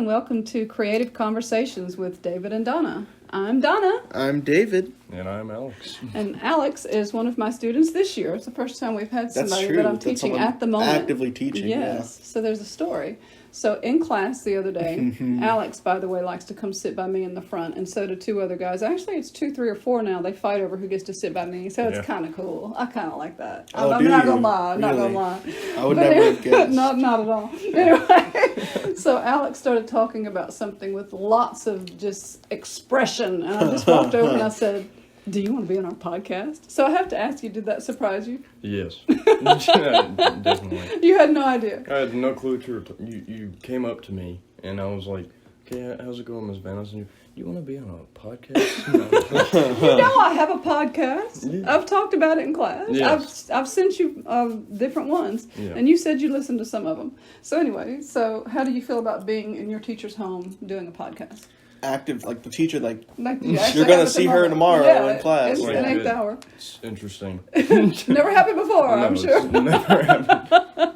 welcome to Creative Conversations with David and Donna. I'm Donna. I'm David. And I'm Alex. And Alex is one of my students this year. It's the first time we've had somebody that I'm teaching at the moment. Actively teaching, Yes. So there's a story. So in class the other day, Alex, by the way, likes to come sit by me in the front, and so do two other guys. Actually, it's 2, 3, or 4 now. They fight over who gets to sit by me, so it's kind of cool. I kind of like that. I'm not going to lie. I'm not going to lie. I would never have guessed. Not at all. Anyway, so Alex started talking about something with lots of just expression, and I just walked over and I said, "Do you want to be on our podcast?" So I have to ask you, did that surprise you? Yes. Definitely. You had no idea. I had no clue what you came up to me, and I was like, "Okay, how's it going, Miss Van?" I said, "You want to be on a podcast?" You know I have a podcast. Yeah. I've talked about it in class. Yes. I've sent you different ones, and you said you listened to some of them. So anyway, how do you feel about being in your teacher's home doing a podcast? Active, like the teacher, you're going to see her tomorrow in class. It's an 8th hour. It's interesting. Never happened before, No, I'm sure. Never happened.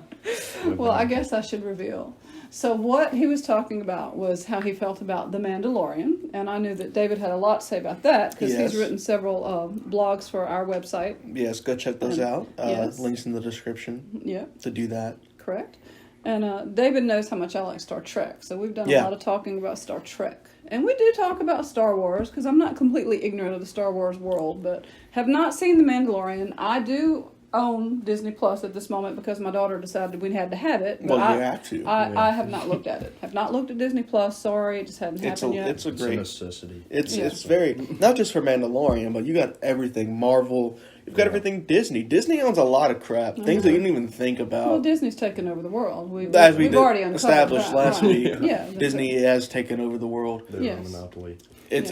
Well, I guess I should reveal. So what he was talking about was how he felt about The Mandalorian, and I knew that David had a lot to say about that because he's written several blogs for our website. Yes, go check those out. Yes. Links in the description. Yeah. To do that. Correct. And David knows how much I like Star Trek, so we've done a lot of talking about Star Trek. And we do talk about Star Wars, because I'm not completely ignorant of the Star Wars world, but have not seen The Mandalorian. I do own Disney Plus at this moment because my daughter decided we had to have it. But well, you have to. I have not looked at it. Have not looked at Disney Plus. Sorry, it just hadn't happened yet. It's a great necessity. It's very, not just for Mandalorian, but you got everything Marvel. You've got everything Disney. Disney owns a lot of crap. Things that you didn't even think about. Well, Disney's taken over the world. We've already established that, last week. Yeah, Disney has taken over the world. They're a monopoly. It's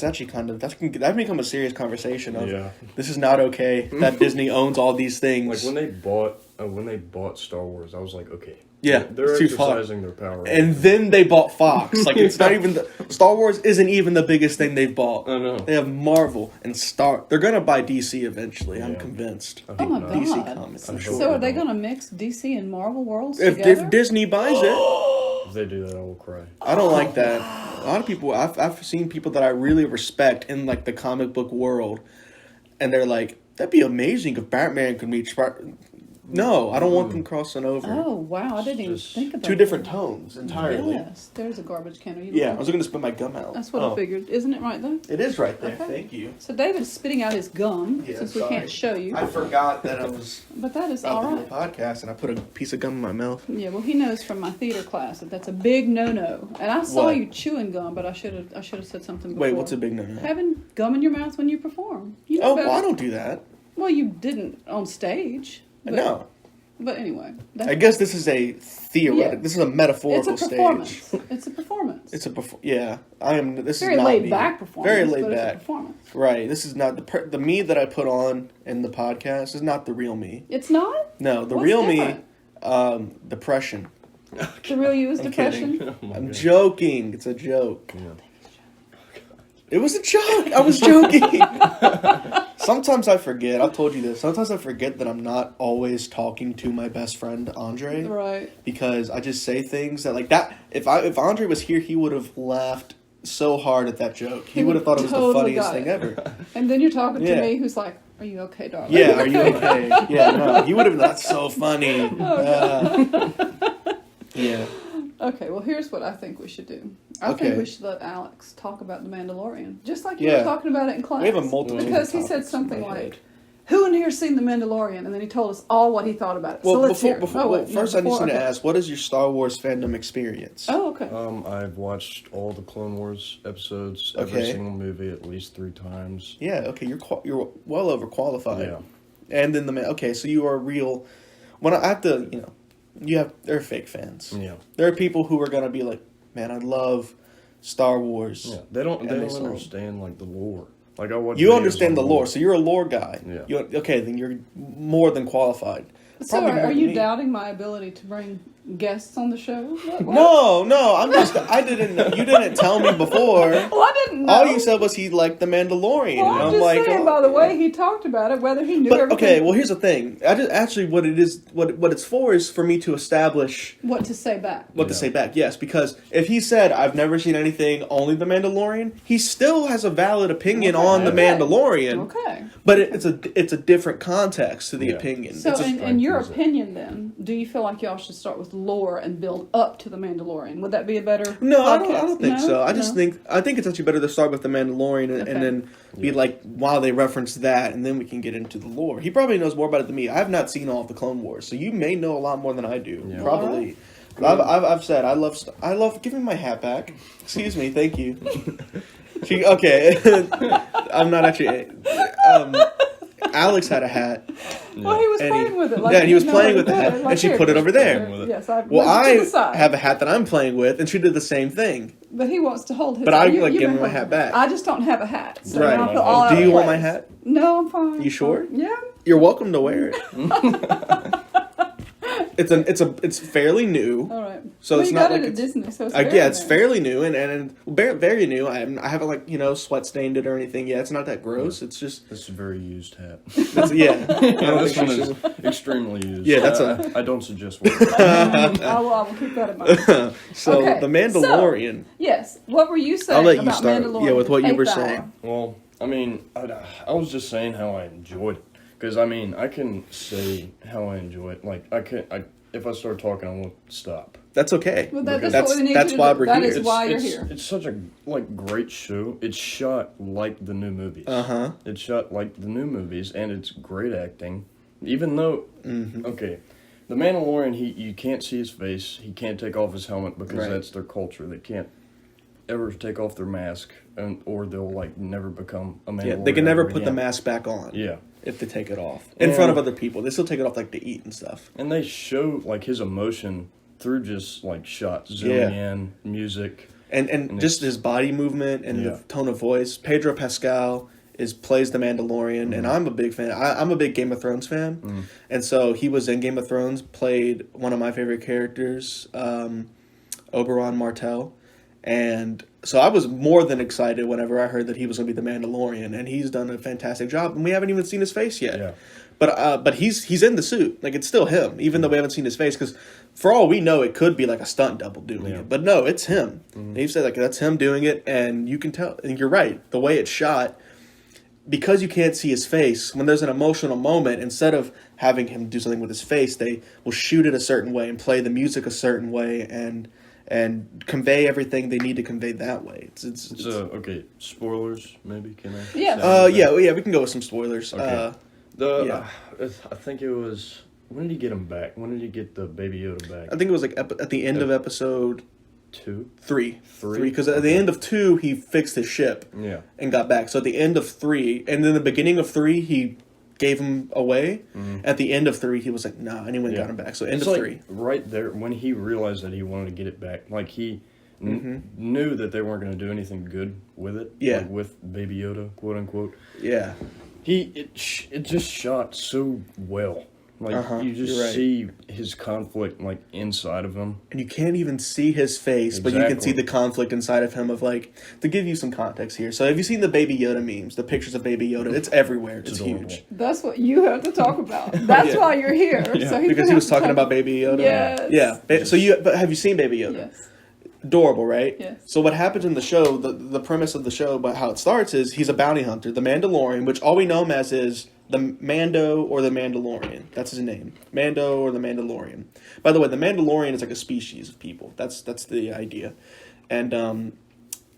actually kind of that's become a serious conversation of this is not okay that Disney owns all these things. Like when they bought Star Wars, I was like, okay. Yeah, they're exercising their power. And then they bought Fox. Like, it's not even Star Wars isn't even the biggest thing they've bought. I know. They have Marvel and They're gonna buy DC eventually. I'm convinced. Oh my God. DC Comics. I'm sure. So are they gonna mix DC and Marvel worlds together? If Disney buys it, if they do that, I will cry. I don't like that. A lot of people. I've seen people that I really respect in like the comic book world, and they're like, "That'd be amazing if Batman could meet No, I don't want them crossing over. Oh, wow. I didn't even think about that. 2 different tones entirely. Yes, there's a garbage can. I was going to spit my gum out. That's what I figured. Isn't it right there? It is right there. Okay. Thank you. So David's spitting out his gum since we can't show you. I forgot that I was but that is about all to right. do a podcast and I put a piece of gum in my mouth. Yeah, well, he knows from my theater class that that's a big no-no. And I saw you chewing gum, but I should have said something before. Wait, what's a big no-no? Having gum in your mouth when you perform. You know well, I don't do that. Well, you didn't on stage. No. But anyway. I guess this is a theoretical. This is a metaphorical stage. It's a performance. It's a Yeah, I am. This very is not laid back performance. Very laid but back. It's a performance. Right. This is not the me that I put on in the podcast is not the real me. It's not? No, the What's real different? me, depression. The real you is depression? Oh I'm joking. It's a joke. Yeah. It was a joke. I was joking. Sometimes I forget. I've told you this. Sometimes I forget that I'm not always talking to my best friend Andre. Right. Because I just say things that like that. If Andre was here, he would have laughed so hard at that joke. He would have thought it was the funniest thing ever. And then you're talking to me, who's like, "Are you okay, darling?" Yeah. Are you okay? Yeah. No. He would have. That's so funny. Yeah. Okay, well, here's what I think we should do. I think we should let Alex talk about The Mandalorian. Just like you were talking about it in class. We have a multitude because he said something like, "Who in here seen The Mandalorian?" And then he told us all what he thought about it. Well, so let's hear. First I need to ask, what is your Star Wars fandom experience? Oh, okay. I've watched all the Clone Wars episodes, every single movie at least 3 times. Yeah, okay, you're well overqualified. Yeah. And then so you are real. When I have to, there are fake fans. Yeah. There are people who are gonna be like, "Man, I love Star Wars." Yeah. They don't understand like the lore. Like I watch. You understand the lore, so you're a lore guy. Yeah. Okay, then you're more than qualified. So Probably more are than you me. doubting my ability to bring guests on the show? What? No, I didn't know. You didn't tell me before. Well, I didn't know. All you said was he liked The Mandalorian. Well, and I'm I'm just like, saying, oh, by the way he talked about it, whether he knew But everything. okay, well here's the thing. Actually, what it is, what it's for is for me to establish What to say back. what to say back. Yes, because if he said I've never seen anything, only The Mandalorian, he still has a valid opinion on The Mandalorian. Okay. But it's a different context to the Yeah. opinion. So, It's a- in your Frankly, opinion, then, do you feel like y'all should start with lore and build up to the Mandalorian? Would that be a better? No, I podcast? don't think No? so. I just No? think it's actually better to start with The Mandalorian and, Okay. and then be like, while they reference that, and then we can get into the lore. He probably knows more about it than me. I have not seen all of the Clone Wars, so you may know a lot more than I do. Yeah. Probably. I've said I love. Give me my hat back. Excuse me. Thank you. Okay. I'm not actually. Alex had a hat. Well, he was And playing with it. yeah, he was didn't know playing it with the hat, like and she here. put it over there. With it. Yes, I Well, moved it to the I side. have a hat that I'm playing with, and she did the same thing. But he wants to hold his. But I, you- like, you give can him my hold hat it. back. I just don't have a hat. So Right. I feel all out Do you of want my place. hat? No, I'm fine. You sure? Yeah. You're welcome to wear it. It's fairly new. All right. So well, it's you not got like it at it's- Disney, so it's Yeah, it's nice. fairly new and very new. I haven't like sweat stained it or anything. Yeah, it's not that gross. It's just This is a very used hat. yeah. I Yeah, don't this think one you is should. extremely used. Yeah, that's I don't suggest wearing it. I will keep that in mind. So Okay, the Mandalorian. Yes. What were you saying I'll let you about start. Mandalorian? Yeah, with what you were Eighth saying. hour? Well, I mean, I was just saying how I enjoyed it. Because, I mean, I can say how I enjoy it. Like, if I start talking, I won't stop. That's okay. Well, that's That's- what we need that's you to why do. we're That here. is why you're here. It's such a, great show. It's shot like the new movies. Uh-huh. It's shot like the new movies, and it's great acting. Even though, okay, the Mandalorian, you can't see his face. He can't take off his helmet because Right. that's their culture. They can't ever take off their mask, or they'll, never become a Mandalorian. Yeah, they can never ever put the again. mask back on. Yeah. If they take it off in front of other people, they still take it off to eat and stuff. And they show his emotion through just shots, zooming in, music. And just it's- his body movement and Yeah. the tone of voice. Pedro Pascal plays the Mandalorian, and I'm a big fan. I'm a big Game of Thrones fan, and so he was in Game of Thrones. Played one of my favorite characters, Oberyn Martell, and so I was more than excited whenever I heard that he was going to be the Mandalorian, and he's done a fantastic job. And we haven't even seen his face yet. Yeah. But he's in the suit. Like, it's still him, even though we haven't seen his face. Because for all we know, it could be like a stunt double doing it. But no, it's him. And he said that's him doing it, and you can tell. And you're right. The way it's shot, because you can't see his face, when there's an emotional moment, instead of having him do something with his face, they will shoot it a certain way and play the music a certain way and convey everything they need to convey that way. It's Okay, spoilers, maybe, can I? Yes. say we can go with some spoilers. Okay. Yeah. I think it was, when did he get him back? When did he get the Baby Yoda back? I think it was like at the end of episode 2? 3. Three? Because at the end of 2, he fixed his ship Yeah. and got back. So at the end of 3, and then the beginning of 3, he gave him away. At the end of 3, he was like, nah, and he went and got him back. So end It's of like 3. right there, when he realized that he wanted to get it back, he knew that they weren't going to do anything good with it. Yeah. With Baby Yoda, quote unquote. Yeah. It just shot so well. You just you're right. see his conflict inside of him. And you can't even see his face, but you can see Exactly. the conflict inside of him of to give you some context here. So have you seen the Baby Yoda memes, the pictures of Baby Yoda? It's everywhere. It's adorable. huge. That's what you have to talk about. That's Yeah. why you're here. So he's Because gonna he have was to talking talk- about Baby Yoda. Yes. Yeah. But have you seen Baby Yoda? Yes. Adorable, right? Yes. So what happens in the show, the premise of the show, but how it starts is he's a bounty hunter, the Mandalorian, which all we know him as is the Mando or the Mandalorian. That's his name. Mando or the Mandalorian. By the way, the Mandalorian is like a species of people. That's the idea. And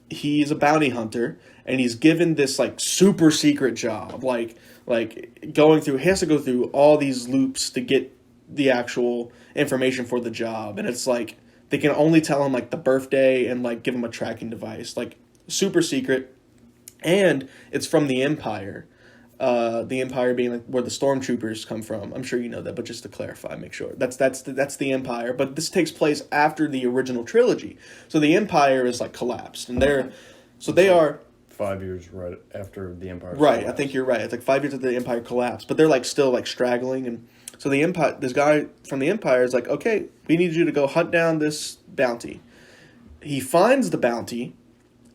he's a bounty hunter, and he's given this super secret job. He has to go through all these loops to get the actual information for the job. And it's they can only tell him the birthday and give him a tracking device. Super secret. And it's from the Empire. The Empire being where the stormtroopers come from. I'm sure you know that, but just to clarify, make sure that's the Empire. But this takes place after the original trilogy, so the Empire is collapsed, and they are 5 years right after the Empire. right. I collapsed. think you're right. It's 5 years after the Empire collapsed, but they're still straggling, and So the Empire, this guy from the Empire is like, okay, we need you to go hunt down this bounty. He finds the bounty,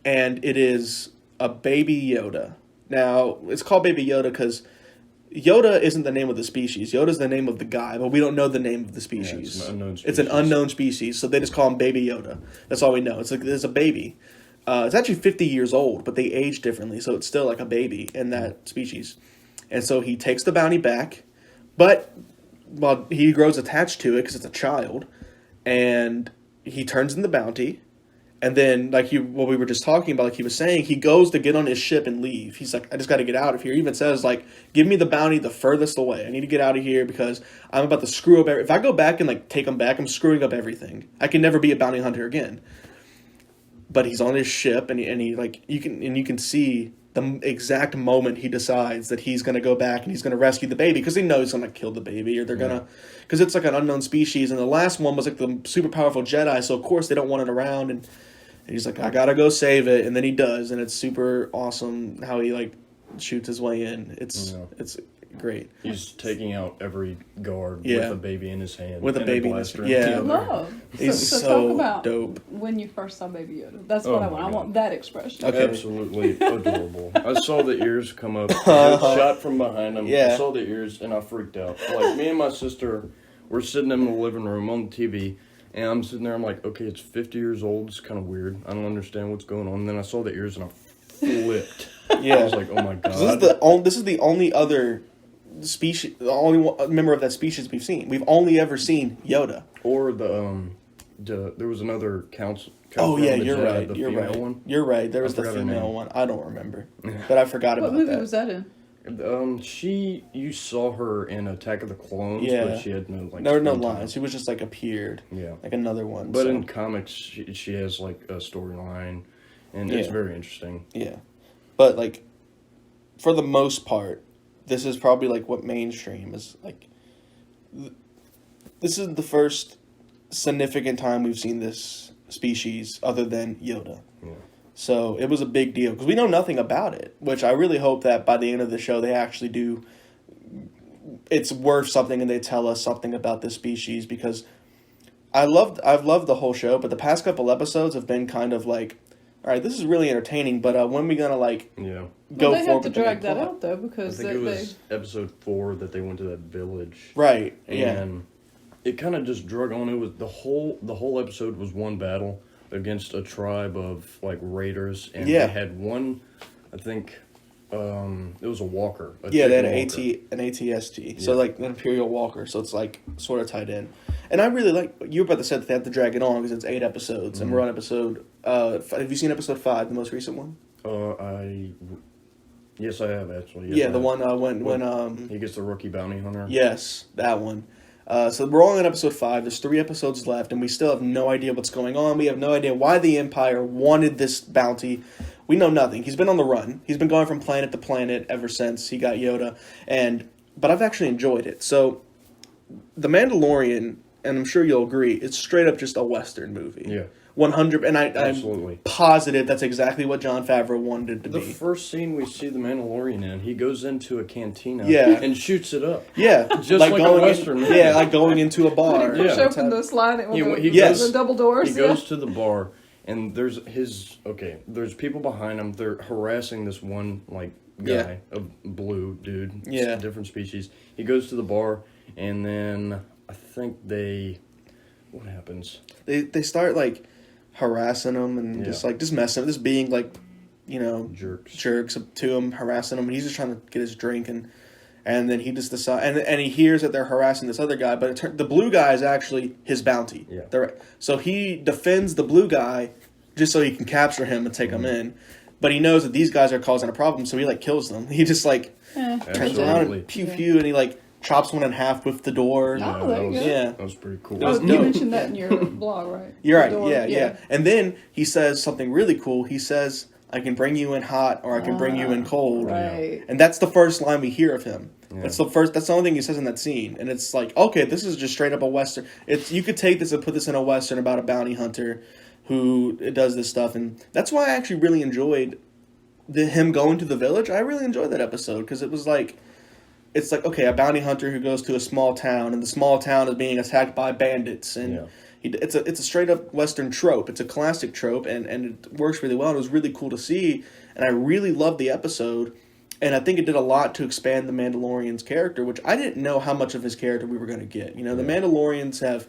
and it is a baby Yoda. Now, it's called Baby Yoda because Yoda isn't the name of the species. Yoda's the name of the guy, but we don't know the name of the species. It's an unknown species. It's an unknown species, so they just call him Baby Yoda. That's all we know. It's like there's a baby. It's actually 50 years old, but they age differently, so it's still like a baby in that species. And so he takes the bounty back, but he grows attached to it because it's a child, and he turns in the bounty. And then, like what we were just talking about, like he was saying, he goes to get on his ship and leave. He's like, I just got to get out of here. He even says, like, give me the bounty the furthest away. I need to get out of here because I'm about to screw up. If I go back and, like, take him back, I'm screwing up everything. I can never be a bounty hunter again. But he's on his ship, and he like, you can see the exact moment he decides that he's going to go back and he's going to rescue the baby because he knows he's going to kill the baby or they're going to, because it's like an unknown species. And the last one was like the super powerful Jedi, so of course they don't want it around. And he's like, I gotta go save it, and then he does, and it's super awesome how he like shoots his way in. It's great. He's taking out every guard with a baby in his hand. With a baby in his hand. Yeah. Love. He's so so talk about dope. When you first saw Baby Yoda. That's what I want. I want that expression. Okay. Absolutely adorable. I saw the ears come up, shot from behind him. Yeah. I saw the ears, and I freaked out. Like, me and my sister were sitting in the living room on the TV, and I'm sitting there, I'm like, okay, it's 50 years old. It's kind of weird. I don't understand what's going on. And then I saw the ears, and I flipped. Yeah. I was like, oh my God. This is the only other species, the only member of that species we've seen. We've only ever seen Yoda. Or there was another council. Oh yeah, you're right. The You're female right. one. You're right. There was the forgot her female name. one. I don't remember, but I forgot What about movie that. was that in? You saw her in Attack of the Clones, Yeah. but she had no like. There were no screen time. lines. She was just like appeared. Yeah. Like another one. But so. in comics, she has like a storyline, and it's very interesting. Yeah. But like, for the most part, this is probably like what mainstream is like. This is the first significant time we've seen this species other than Yoda. Yeah. So it was a big deal because we know nothing about it, which I really hope that by the end of the show they actually do. It's worth something and they tell us something about this species because I've loved the whole show, but the past couple episodes have been kind of like, all right, this is really entertaining, but when are we gonna like go they forward have to with the drag that plot? out though I because think it was episode 4 that they went to that village. Right. And it kind of just drug on. It was the whole episode was one battle against a tribe of like raiders, and they had one. I think it was a walker. They had an walker. ATST, so like an Imperial Walker. So it's like sort of tied in. And I really like you were about to say that they have to drag it on because it's 8 episodes, and we're on episode. Have you seen episode 5, the most recent one? Yes, I have actually. Yes, Yeah, the one when he gets the rookie bounty hunter. Yes, that one. So we're only on episode 5. There's 3 episodes left, and we still have no idea what's going on. We have no idea why the Empire wanted this bounty. We know nothing. He's been on the run. He's been going from planet to planet ever since he got Yoda. But I've actually enjoyed it. So, The Mandalorian, and I'm sure you'll agree, it's straight up just a Western movie. Yeah. 100, and Absolutely. I'm positive that's exactly what Jon Favreau wanted it to The be. first scene we see the Mandalorian in, he goes into a cantina and shoots it up. Yeah, Just like a Western movie. Yeah, like going into a bar. When he push open the slide with Yes. the double doors. He goes to the bar, and there's people behind him. They're harassing this one guy, a blue dude, Yeah. different species. He goes to the bar, and then I think what happens? They start like harassing him and just messing, just being like, jerks to him, harassing him. And he's just trying to get his drink, and then he just decides, and he hears that they're harassing this other guy, but the blue guy is actually his bounty. Yeah. So he defends the blue guy just so he can capture him and take him in. But he knows that these guys are causing a problem, so he kills them. He just turns around and pew pew, and he chops one in half with the door. Oh, there you go. Yeah. That was pretty cool. You mentioned that in your blog, right? You're right. The door, Yeah. And then he says something really cool. He says, I can bring you in hot or I can bring you in cold. Right. And that's the first line we hear of him. Yeah. That's the only thing he says in that scene. And it's like, okay, this is just straight up a Western. You could take this and put this in a Western about a bounty hunter who does this stuff. And that's why I actually really enjoyed him going to the village. I really enjoyed that episode because it was like, it's like, okay, a bounty hunter who goes to a small town, and the small town is being attacked by bandits, and it's a straight up Western trope. It's a classic trope, and it works really well. And it was really cool to see, and I really loved the episode, and I think it did a lot to expand the Mandalorian's character, which I didn't know how much of his character we were going to get. You know, the Mandalorians have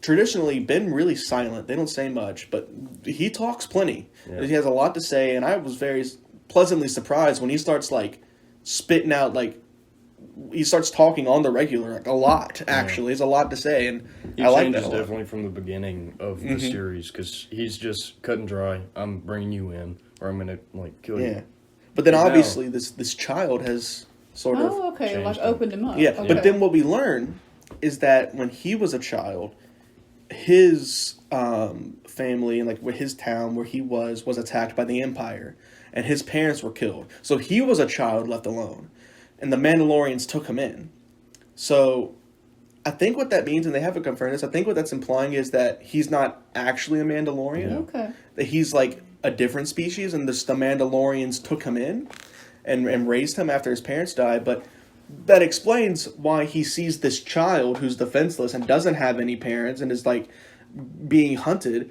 traditionally been really silent. They don't say much, but he talks plenty. Yeah. He has a lot to say, and I was very pleasantly surprised when he starts like spitting out like. He starts talking on the regular, like a lot, actually. There's a lot to say, and I like that a lot. He changes definitely from the beginning of the series, because he's just cut and dry. I'm bringing you in, or I'm going to, like, kill you. Yeah. But then, obviously, this child has sort of... Oh, okay, like opened him up. Yeah, okay. But then what we learn is that when he was a child, his family, and, like, his town where he was attacked by the Empire, and his parents were killed. So he was a child left alone. And the Mandalorians took him in. So I think what that means, and they haven't confirmed this, I think what that's implying is that he's not actually a Mandalorian. Yeah. Okay. That he's like a different species, and the Mandalorians took him in and raised him after his parents died. But that explains why he sees this child who's defenseless and doesn't have any parents and is like being hunted,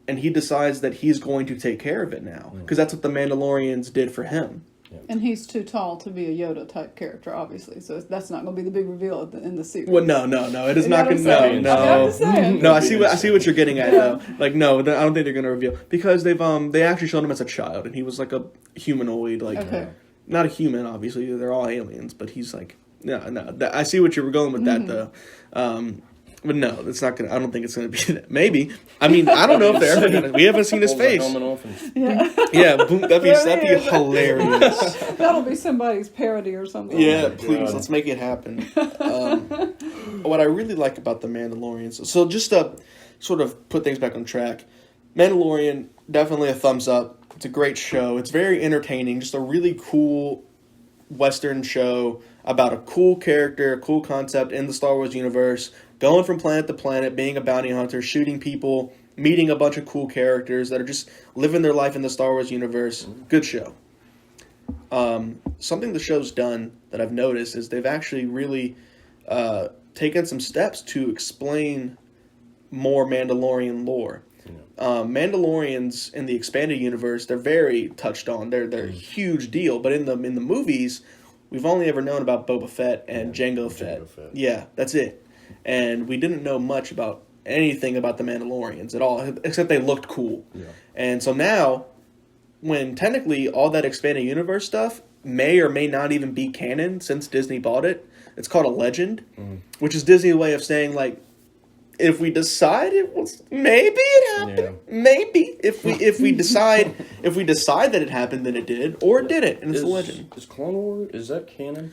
and he decides that he's going to take care of it now. Because that's what the Mandalorians did for him. And he's too tall to be a Yoda type character, obviously. So that's not going to be the big reveal in the series. Well, no. It is not going to. No. I see what you're getting at though. Like, no, I don't think they're going to reveal, because they actually showed him as a child, and he was like a humanoid, like not a human. Obviously, they're all aliens, but he's like no. I see what you were going with that though. But no, it's not gonna. I don't think it's gonna be that. Maybe. I mean, I don't know if they're ever gonna. We haven't seen his face. Yeah, boom, that'd be hilarious. That'll be somebody's parody or something. Yeah, please, let's make it happen. What I really like about the Mandalorians. So just to sort of put things back on track, Mandalorian, definitely a thumbs up. It's a great show. It's very entertaining. Just a really cool Western show about a cool character, a cool concept in the Star Wars universe. Going from planet to planet, being a bounty hunter, shooting people, meeting a bunch of cool characters that are just living their life in the Star Wars universe. Good show. Something the show's done that I've noticed is they've actually really taken some steps to explain more Mandalorian lore. Mandalorians in the expanded universe, they're very touched on. They're a huge deal. But in the movies, we've only ever known about Boba Fett and Jango Fett. Yeah, that's it. And we didn't know much about anything about the Mandalorians at all, except they looked cool. Yeah. And so now, when technically all that expanded universe stuff may or may not even be canon since Disney bought it, it's called a legend, which is Disney's way of saying, like, if we decide it was, maybe it happened. Yeah. Maybe if we decide that it happened, then it did, or it didn't, and it's a legend. Is Clone Wars, is that canon?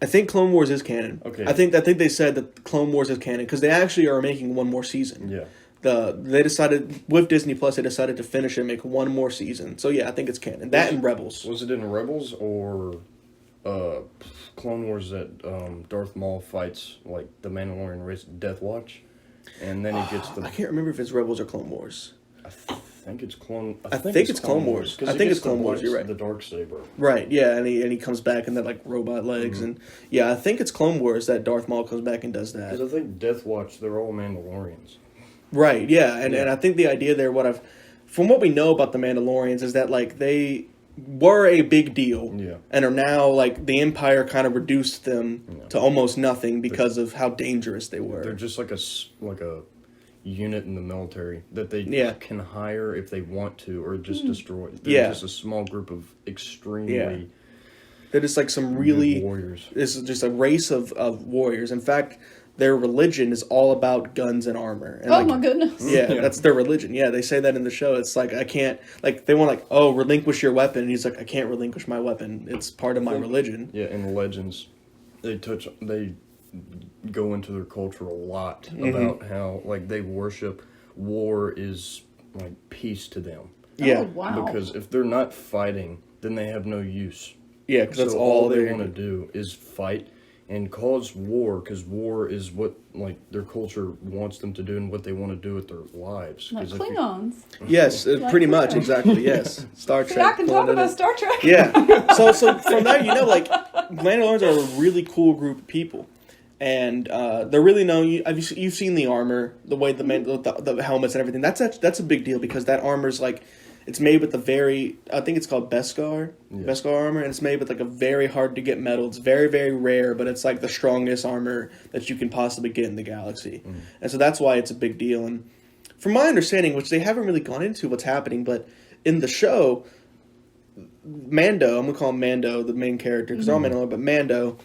I think Clone Wars is canon. Okay. I think they said that Clone Wars is canon because they actually are making one more season. Yeah. They decided with Disney Plus, they decided to finish it and make one more season. So yeah, I think it's canon. That and Rebels. Was it in Rebels or Clone Wars that Darth Maul fights like the Mandalorian race Death Watch, and then he gets the. I can't remember if it's Rebels or Clone Wars. I think it's Clone. I think it's Clone Wars. I think it's Clone Wars. You're right. The Darksaber. Right. Yeah, and he comes back in that like robot legs, and yeah, I think it's Clone Wars that Darth Maul comes back and does that. Because I think Death Watch, they're all Mandalorians. Right. Yeah, and I think the idea there, from what we know about the Mandalorians, is that like they were a big deal, and are now like the Empire kind of reduced them to almost nothing because of how dangerous they were. They're just like a unit in the military that they can hire if they want to, or just destroy. They're just a small group of extremely they're just like some really warriors. This is just a race of warriors. In fact, their religion is all about guns and armor. And my goodness. Yeah, that's their religion. Yeah, they say that in the show. It's like, I can't, like, they want relinquish your weapon. And he's like, I can't relinquish my weapon. It's part of my religion. Yeah, in the Legends, they go into their culture a lot about how like they worship war is like peace to them. Yeah. Oh, wow. Because if they're not fighting, then they have no use. Yeah, because that's all they want to do is fight and cause war, because war is what like their culture wants them to do and what they want to do with their lives. Like Klingons. Yes, pretty much, exactly. Yes, Star Trek. See, I can talk about Star Trek. Yeah. So from that, like Mandalorians are a really cool group of people, and they're really known. You've seen the armor, the way the helmets and everything. That's a big deal because that armor's like. It's made with I think it's called Beskar armor, and it's made with like a very hard to get metal. It's very, very rare, but it's like the strongest armor that you can possibly get in the galaxy. And so that's why it's a big deal. And from my understanding, which they haven't really gone into what's happening, but in the show, Mando, I'm going to call him Mando, the main character, because they're all Mandalorian, but Mando,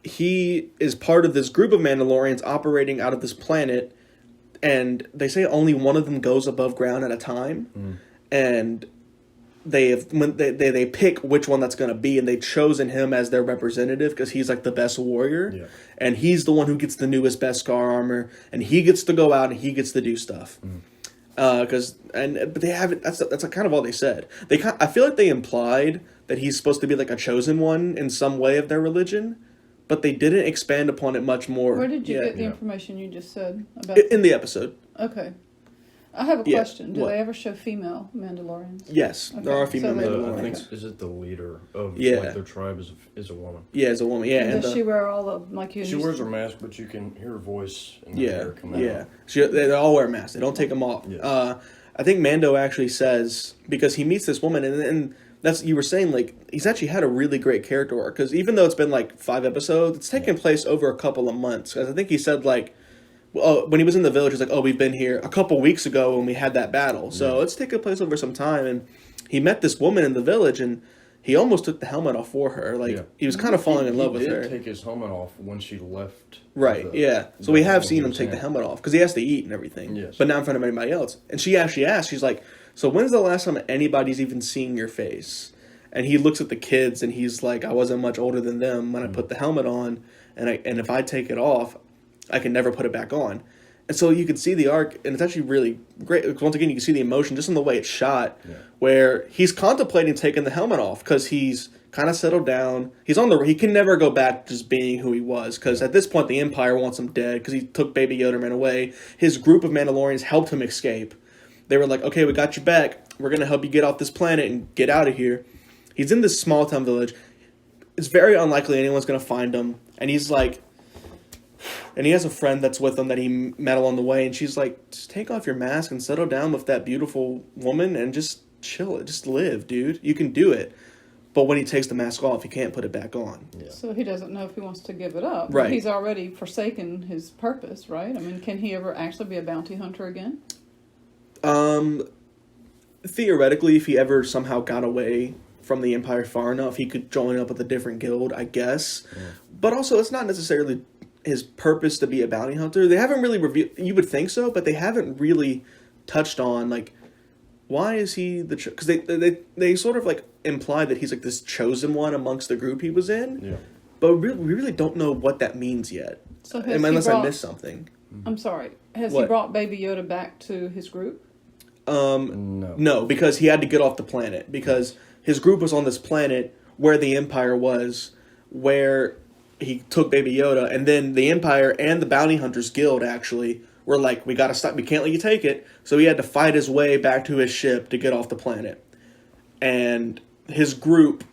he is part of this group of Mandalorians operating out of this planet, and they say only one of them goes above ground at a time. And they pick which one that's going to be, and they've chosen him as their representative because he's like the best warrior, and he's the one who gets the newest Beskar armor, and he gets to go out and he gets to do stuff. But they haven't. That's like kind of all they said. I feel like they implied that he's supposed to be like a chosen one in some way of their religion, but they didn't expand upon it much more. Where did you get the information you just said about in the episode? Okay. I have a question. Do what? they ever show female Mandalorians? Yes, there are female Mandalorians. I think is it the leader of like their tribe is a woman. Yeah, is a woman. Yeah, and does she wear all the like you? She wears her mask, but you can hear her voice and her hair come out. Yeah, they all wear masks. They don't take them off. Yeah. I think Mando actually says because he meets this woman, and that's you were saying like he's actually had a really great character arc because even though it's been like 5 episodes, it's taken place over a couple of months. Because I think he said like. When he was in the village, he's like, we've been here a couple weeks ago when we had that battle. So it's taken place over some time. And he met this woman in the village, and he almost took the helmet off for her. Like, he was kind of falling in love with her. He did take his helmet off when she left. Right, So we have seen him take the helmet off, because he has to eat and everything. Yes. But not in front of anybody else. And she actually asked, she's like, so when's the last time anybody's even seen your face? And he looks at the kids, and he's like, I wasn't much older than them when I put the helmet on. And if I take it off, I can never put it back on. And so you can see the arc, and it's actually really great. Once again, you can see the emotion just in the way it's shot, where he's contemplating taking the helmet off because he's kind of settled down. He can never go back to just being who he was because at this point the Empire wants him dead because he took Baby Yoda and ran away. His group of Mandalorians helped him escape. They were like, okay, we got you back. We're going to help you get off this planet and get out of here. He's in this small town village. It's very unlikely anyone's going to find him. And he's like, and he has a friend that's with him that he met along the way, and she's like, just take off your mask and settle down with that beautiful woman and just chill it. Just live, dude. You can do it. But when he takes the mask off, he can't put it back on. Yeah. So he doesn't know if he wants to give it up. Right. He's already forsaken his purpose, right? I mean, can he ever actually be a bounty hunter again? Theoretically, if he ever somehow got away from the Empire far enough, he could join up with a different guild, I guess. Yeah. But also, it's not necessarily his purpose to be a bounty hunter. They haven't really revealed. You would think so, but they haven't really touched on like why is he the because they sort of like imply that he's like this chosen one amongst the group he was in. Yeah. But we really don't know what that means yet. So unless I missed something. I'm sorry. Has he brought Baby Yoda back to his group? No, because he had to get off the planet because his group was on this planet where the Empire was, where he took Baby Yoda, and then the Empire and the Bounty Hunters Guild actually were like, we gotta stop, we can't let you take it. So he had to fight his way back to his ship to get off the planet. And his group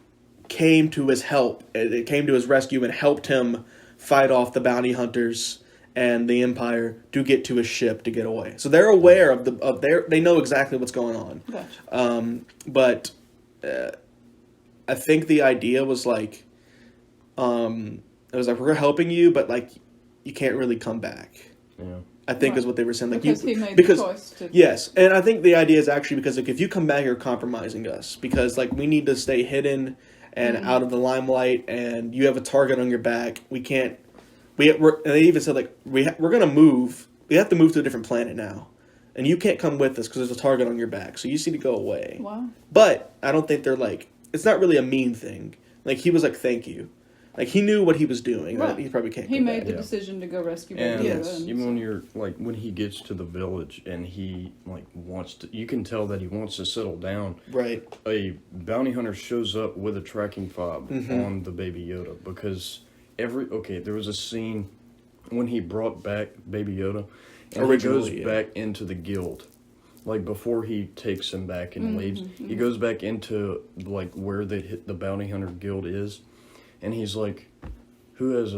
came to his help, it came to his rescue and helped him fight off the Bounty Hunters and the Empire to get to his ship to get away. So they're aware they know exactly what's going on. Gotcha. But I think the idea was like, it was like, we're helping you, but like you can't really come back. Yeah. I think is what they were saying. Like because he made the choice to. Yes, and I think the idea is actually because like if you come back, you're compromising us because like we need to stay hidden and out of the limelight, and you have a target on your back. We can't. And they even said like we're gonna move. We have to move to a different planet now, and you can't come with us because there's a target on your back. So you just need to go away. Wow. But I don't think they're like. It's not really a mean thing. Like he was like, thank you. Like, he knew what he was doing. Right. He probably can't. He made the decision to go rescue Baby Yoda. Even when you're, like, when he gets to the village and he, like, wants to... You can tell that he wants to settle down. Right. A bounty hunter shows up with a tracking fob on the Baby Yoda because there was a scene when he brought back Baby Yoda, and Originally, he goes back into the guild. Like, before he takes him back and leaves, he goes back into, like, where the bounty hunter guild is, and he's like, who has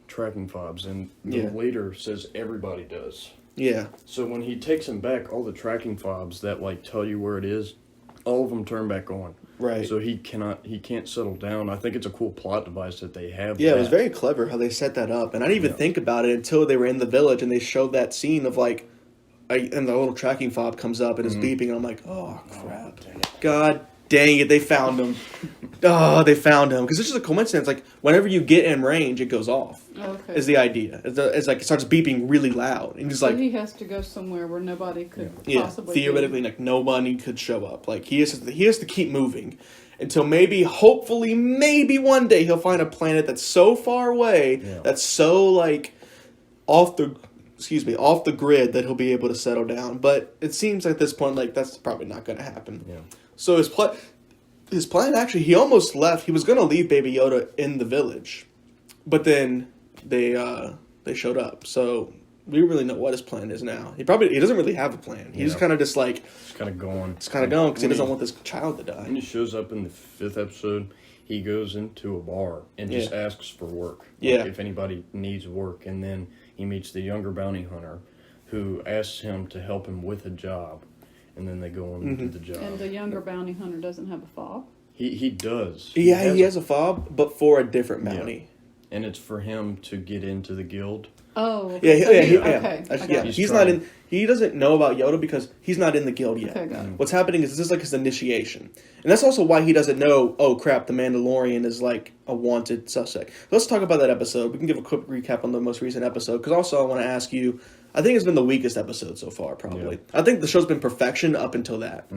tracking fobs? And the leader says everybody does. Yeah. So when he takes him back, all the tracking fobs that, like, tell you where it is, all of them turn back on. Right. So he can't settle down. I think it's a cool plot device that they have. Yeah, it was very clever how they set that up. And I didn't even think about it until they were in the village and they showed that scene of, like, and the little tracking fob comes up and is beeping, and I'm like, oh, crap. God dang it, they found him. Oh, they found him. Because it's just a coincidence. Like, whenever you get in range, it goes off. Okay. Is the idea. It's like it starts beeping really loud. And he's So like, he has to go somewhere where nobody could possibly theoretically, like, nobody could show up. Like, he has to keep moving until maybe, hopefully, maybe one day he'll find a planet that's so far away, that's so, like, off the grid that he'll be able to settle down. But it seems at this point like that's probably not going to happen. Yeah. So his plan actually, he almost left. He was going to leave Baby Yoda in the village, but then they showed up. So we really know what his plan is now. He doesn't really have a plan. He's kind of just like kind of going. It's kind of going because he doesn't want this child to die. When he shows up in the 5th episode, he goes into a bar and just asks for work. If anybody needs work, and then he meets the younger bounty hunter who asks him to help him with a job, and then they go on and do the job. And the younger bounty hunter doesn't have a fob? He does. He has a fob, but for a different bounty. Yeah. And it's for him to get into the guild. Oh. Okay. Okay. He's not in. He doesn't know about Yoda because he's not in the guild yet. Okay, got it. What's happening is this is like his initiation, and that's also why he doesn't know. Oh crap! The Mandalorian is like a wanted suspect. Let's talk about that episode. We can give a quick recap on the most recent episode because also I want to ask you. I think it's been the weakest episode so far. Probably. Yeah. I think the show's been perfection up until that.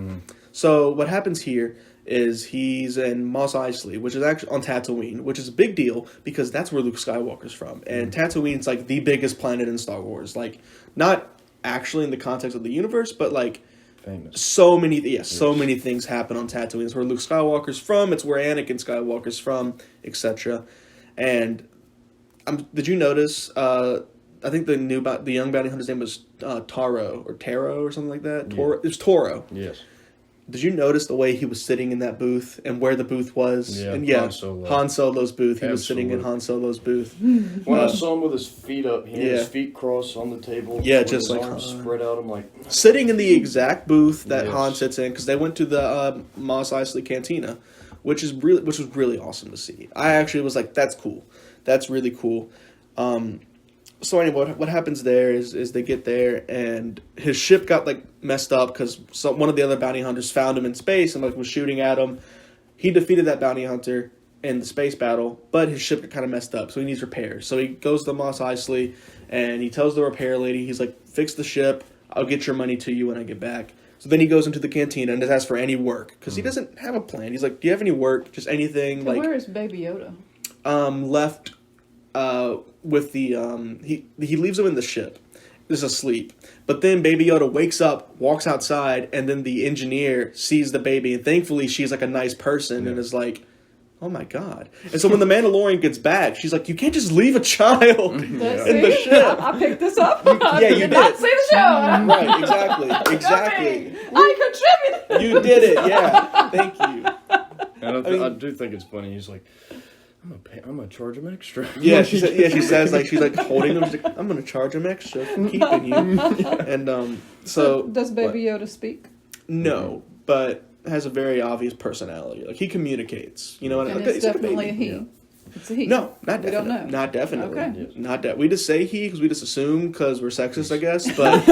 So what happens here is he's in Mos Eisley, which is actually on Tatooine, which is a big deal because that's where Luke Skywalker's from. And Tatooine's like the biggest planet in Star Wars. Like, not actually in the context of the universe, but like famous. So many things happen on Tatooine. It's where Luke Skywalker's from, it's where Anakin Skywalker's from, etc. And did you notice I think the young bounty hunter's name was Taro or something like that. Yeah. It was Toro. Yes. Did you notice the way he was sitting in that booth and where the booth was? Yeah, and Han Solo's booth. He was sitting in Han Solo's booth. When I saw him with his feet up, he had his feet crossed on the table. Yeah, with just his like arms spread out. I'm like sitting in the exact booth that Han sits in because they went to the Mos Eisley Cantina, which was really awesome to see. I actually was like, that's cool. That's really cool. So anyway, what happens there is they get there and his ship got like messed up because one of the other bounty hunters found him in space and like was shooting at him. He defeated that bounty hunter in the space battle, but his ship got kind of messed up, so he needs repairs. So he goes to Mos Eisley and he tells the repair lady, he's like, "Fix the ship. I'll get your money to you when I get back." So then he goes into the cantina and asks for any work because he doesn't have a plan. He's like, "Do you have any work? Just anything?" So where is Baby Yoda? Left. With the he leaves him in the ship, just asleep. But then Baby Yoda wakes up, walks outside, and then the engineer sees the baby, and thankfully she's like a nice person and is like, "Oh my god!" And so when the Mandalorian gets back, she's like, "You can't just leave a child in the ship." I picked this up. Yeah, you did. Not see the show. Right? Exactly. I contributed. You did it. Yeah. Thank you. And I do think it's funny. He's like, I'm gonna charge him extra. Yeah, she says like she's like holding him. She's like, "I'm gonna charge him extra for keeping you." And so does Baby Yoda speak? No, but has a very obvious personality. Like he communicates. You know, and it's definitely a he. Yeah. It's a he. No, not definitely. We don't know. Not definitely. Okay. Not that we just say he because we just assume because we're sexist, I guess. But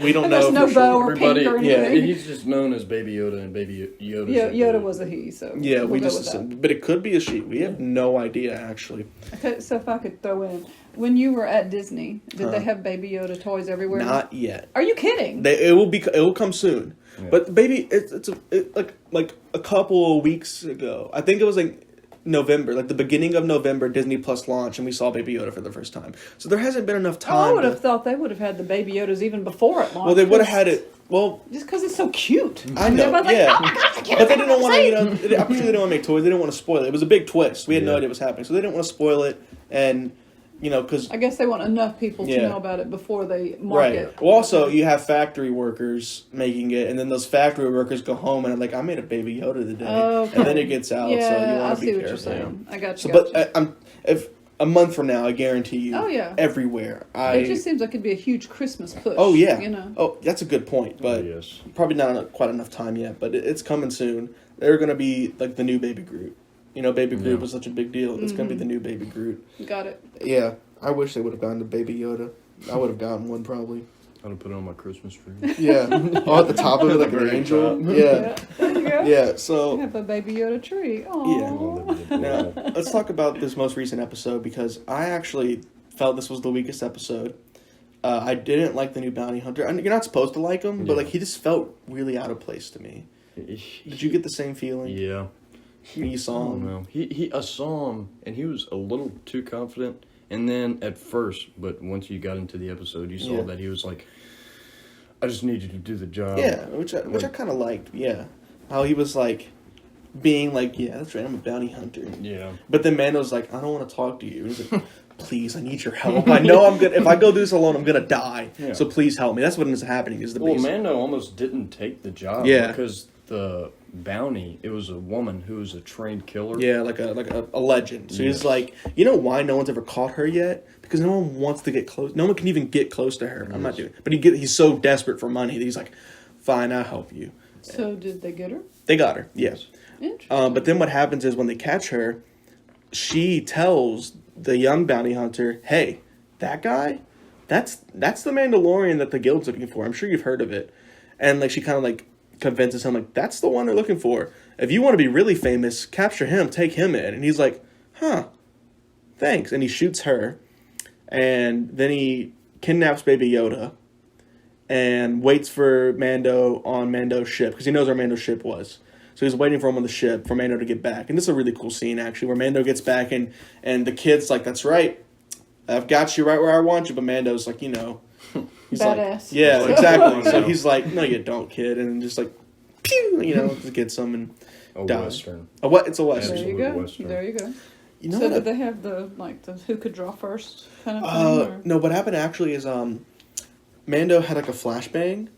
we don't know. There's no bow or pink or anything. Yeah, he's just known as Baby Yoda, and Baby Yoda. Yeah, Yoda was a he. So yeah, we just assume, but it could be a she. We have no idea actually. Okay, so if I could throw in, when you were at Disney, did they have Baby Yoda toys everywhere? Not yet. Are you kidding? It will come soon. Yeah. But baby, it's like a couple of weeks ago. I think it was like November, like the beginning of November, Disney Plus launch, and we saw Baby Yoda for the first time. So there hasn't been enough time. I would have thought they would have had the Baby Yodas even before it launched. Well, they would have had it. Well, just because it's so cute. I know, like, yeah. oh my God, But they didn't want to, I'm sure they didn't want to make toys. They didn't want to spoil it. It was a big twist. We had no idea what was happening. So they didn't want to spoil it. And, because... I guess they want enough people to know about it before they market it. Right. Well, also, you have factory workers making it, and then those factory workers go home and are like, I made a Baby Yoda today. Okay. And then it gets out, so you want to be careful. I see what you're saying. I got you. But if a month from now, I guarantee you, everywhere. It just seems like it'd be a huge Christmas push. Oh, yeah. Oh, that's a good point, but yes. probably not quite enough time yet, but it's coming soon. They're going to be like the new Baby Groot. Baby Groot was such a big deal. It's going to be the new Baby Groot. Got it. Yeah. I wish they would have gotten to Baby Yoda. I would have gotten one probably. I'd have put it on my Christmas tree. Yeah. Oh, at the top of it, like an angel. Yeah. There you go. Yeah, so... have a Baby Yoda tree. Aww. Yeah. Now, let's talk about this most recent episode, because I actually felt this was the weakest episode. I didn't like the new bounty hunter. You're not supposed to like him, but he just felt really out of place to me. Did you get the same feeling? Yeah. When you saw him? No. I saw him, and he was a little too confident. And then at first, but once you got into the episode, you saw that he was like, I just need you to do the job. Yeah, which I kind of liked, yeah. How he was like, being like, yeah, that's right, I'm a bounty hunter. Yeah. But then Mando's like, I don't want to talk to you. He's like, please, I need your help. I know if I go do this alone, I'm going to die. Yeah. So please help me. That's what is happening. Mando almost didn't take the job. Yeah. Because the bounty, it was a woman who was a trained killer. Yeah, like a legend. So he's like, you know why no one's ever caught her yet? Because no one wants to get close. No one can even get close to her. I'm not doing it. But he's so desperate for money that he's like, fine, I'll help you. So did they get her? They got her, yes. Interesting. But then what happens is when they catch her, she tells the young bounty hunter, hey, that guy, that's the Mandalorian that the guild's looking for. I'm sure you've heard of it. And like she kind of like convinces him, like, that's the one they're looking for. If you want to be really famous, capture him, take him in. And he's like, huh, thanks. And he shoots her. And then he kidnaps Baby Yoda and waits for Mando on Mando's ship, because he knows where Mando's ship was. So he's waiting for him on the ship for Mando to get back. And this is a really cool scene, actually, where Mando gets back and the kid's like, that's right, I've got you right where I want you. But Mando's like, he's badass. Like, yeah, exactly. So he's like, no, you don't, kid. And just like, pew, gets him and dies. Western. It's a Western. There you go. Western. There you go. You know so did they have the who could draw first kind of thing? No, what happened actually is Mando had like a flashbang,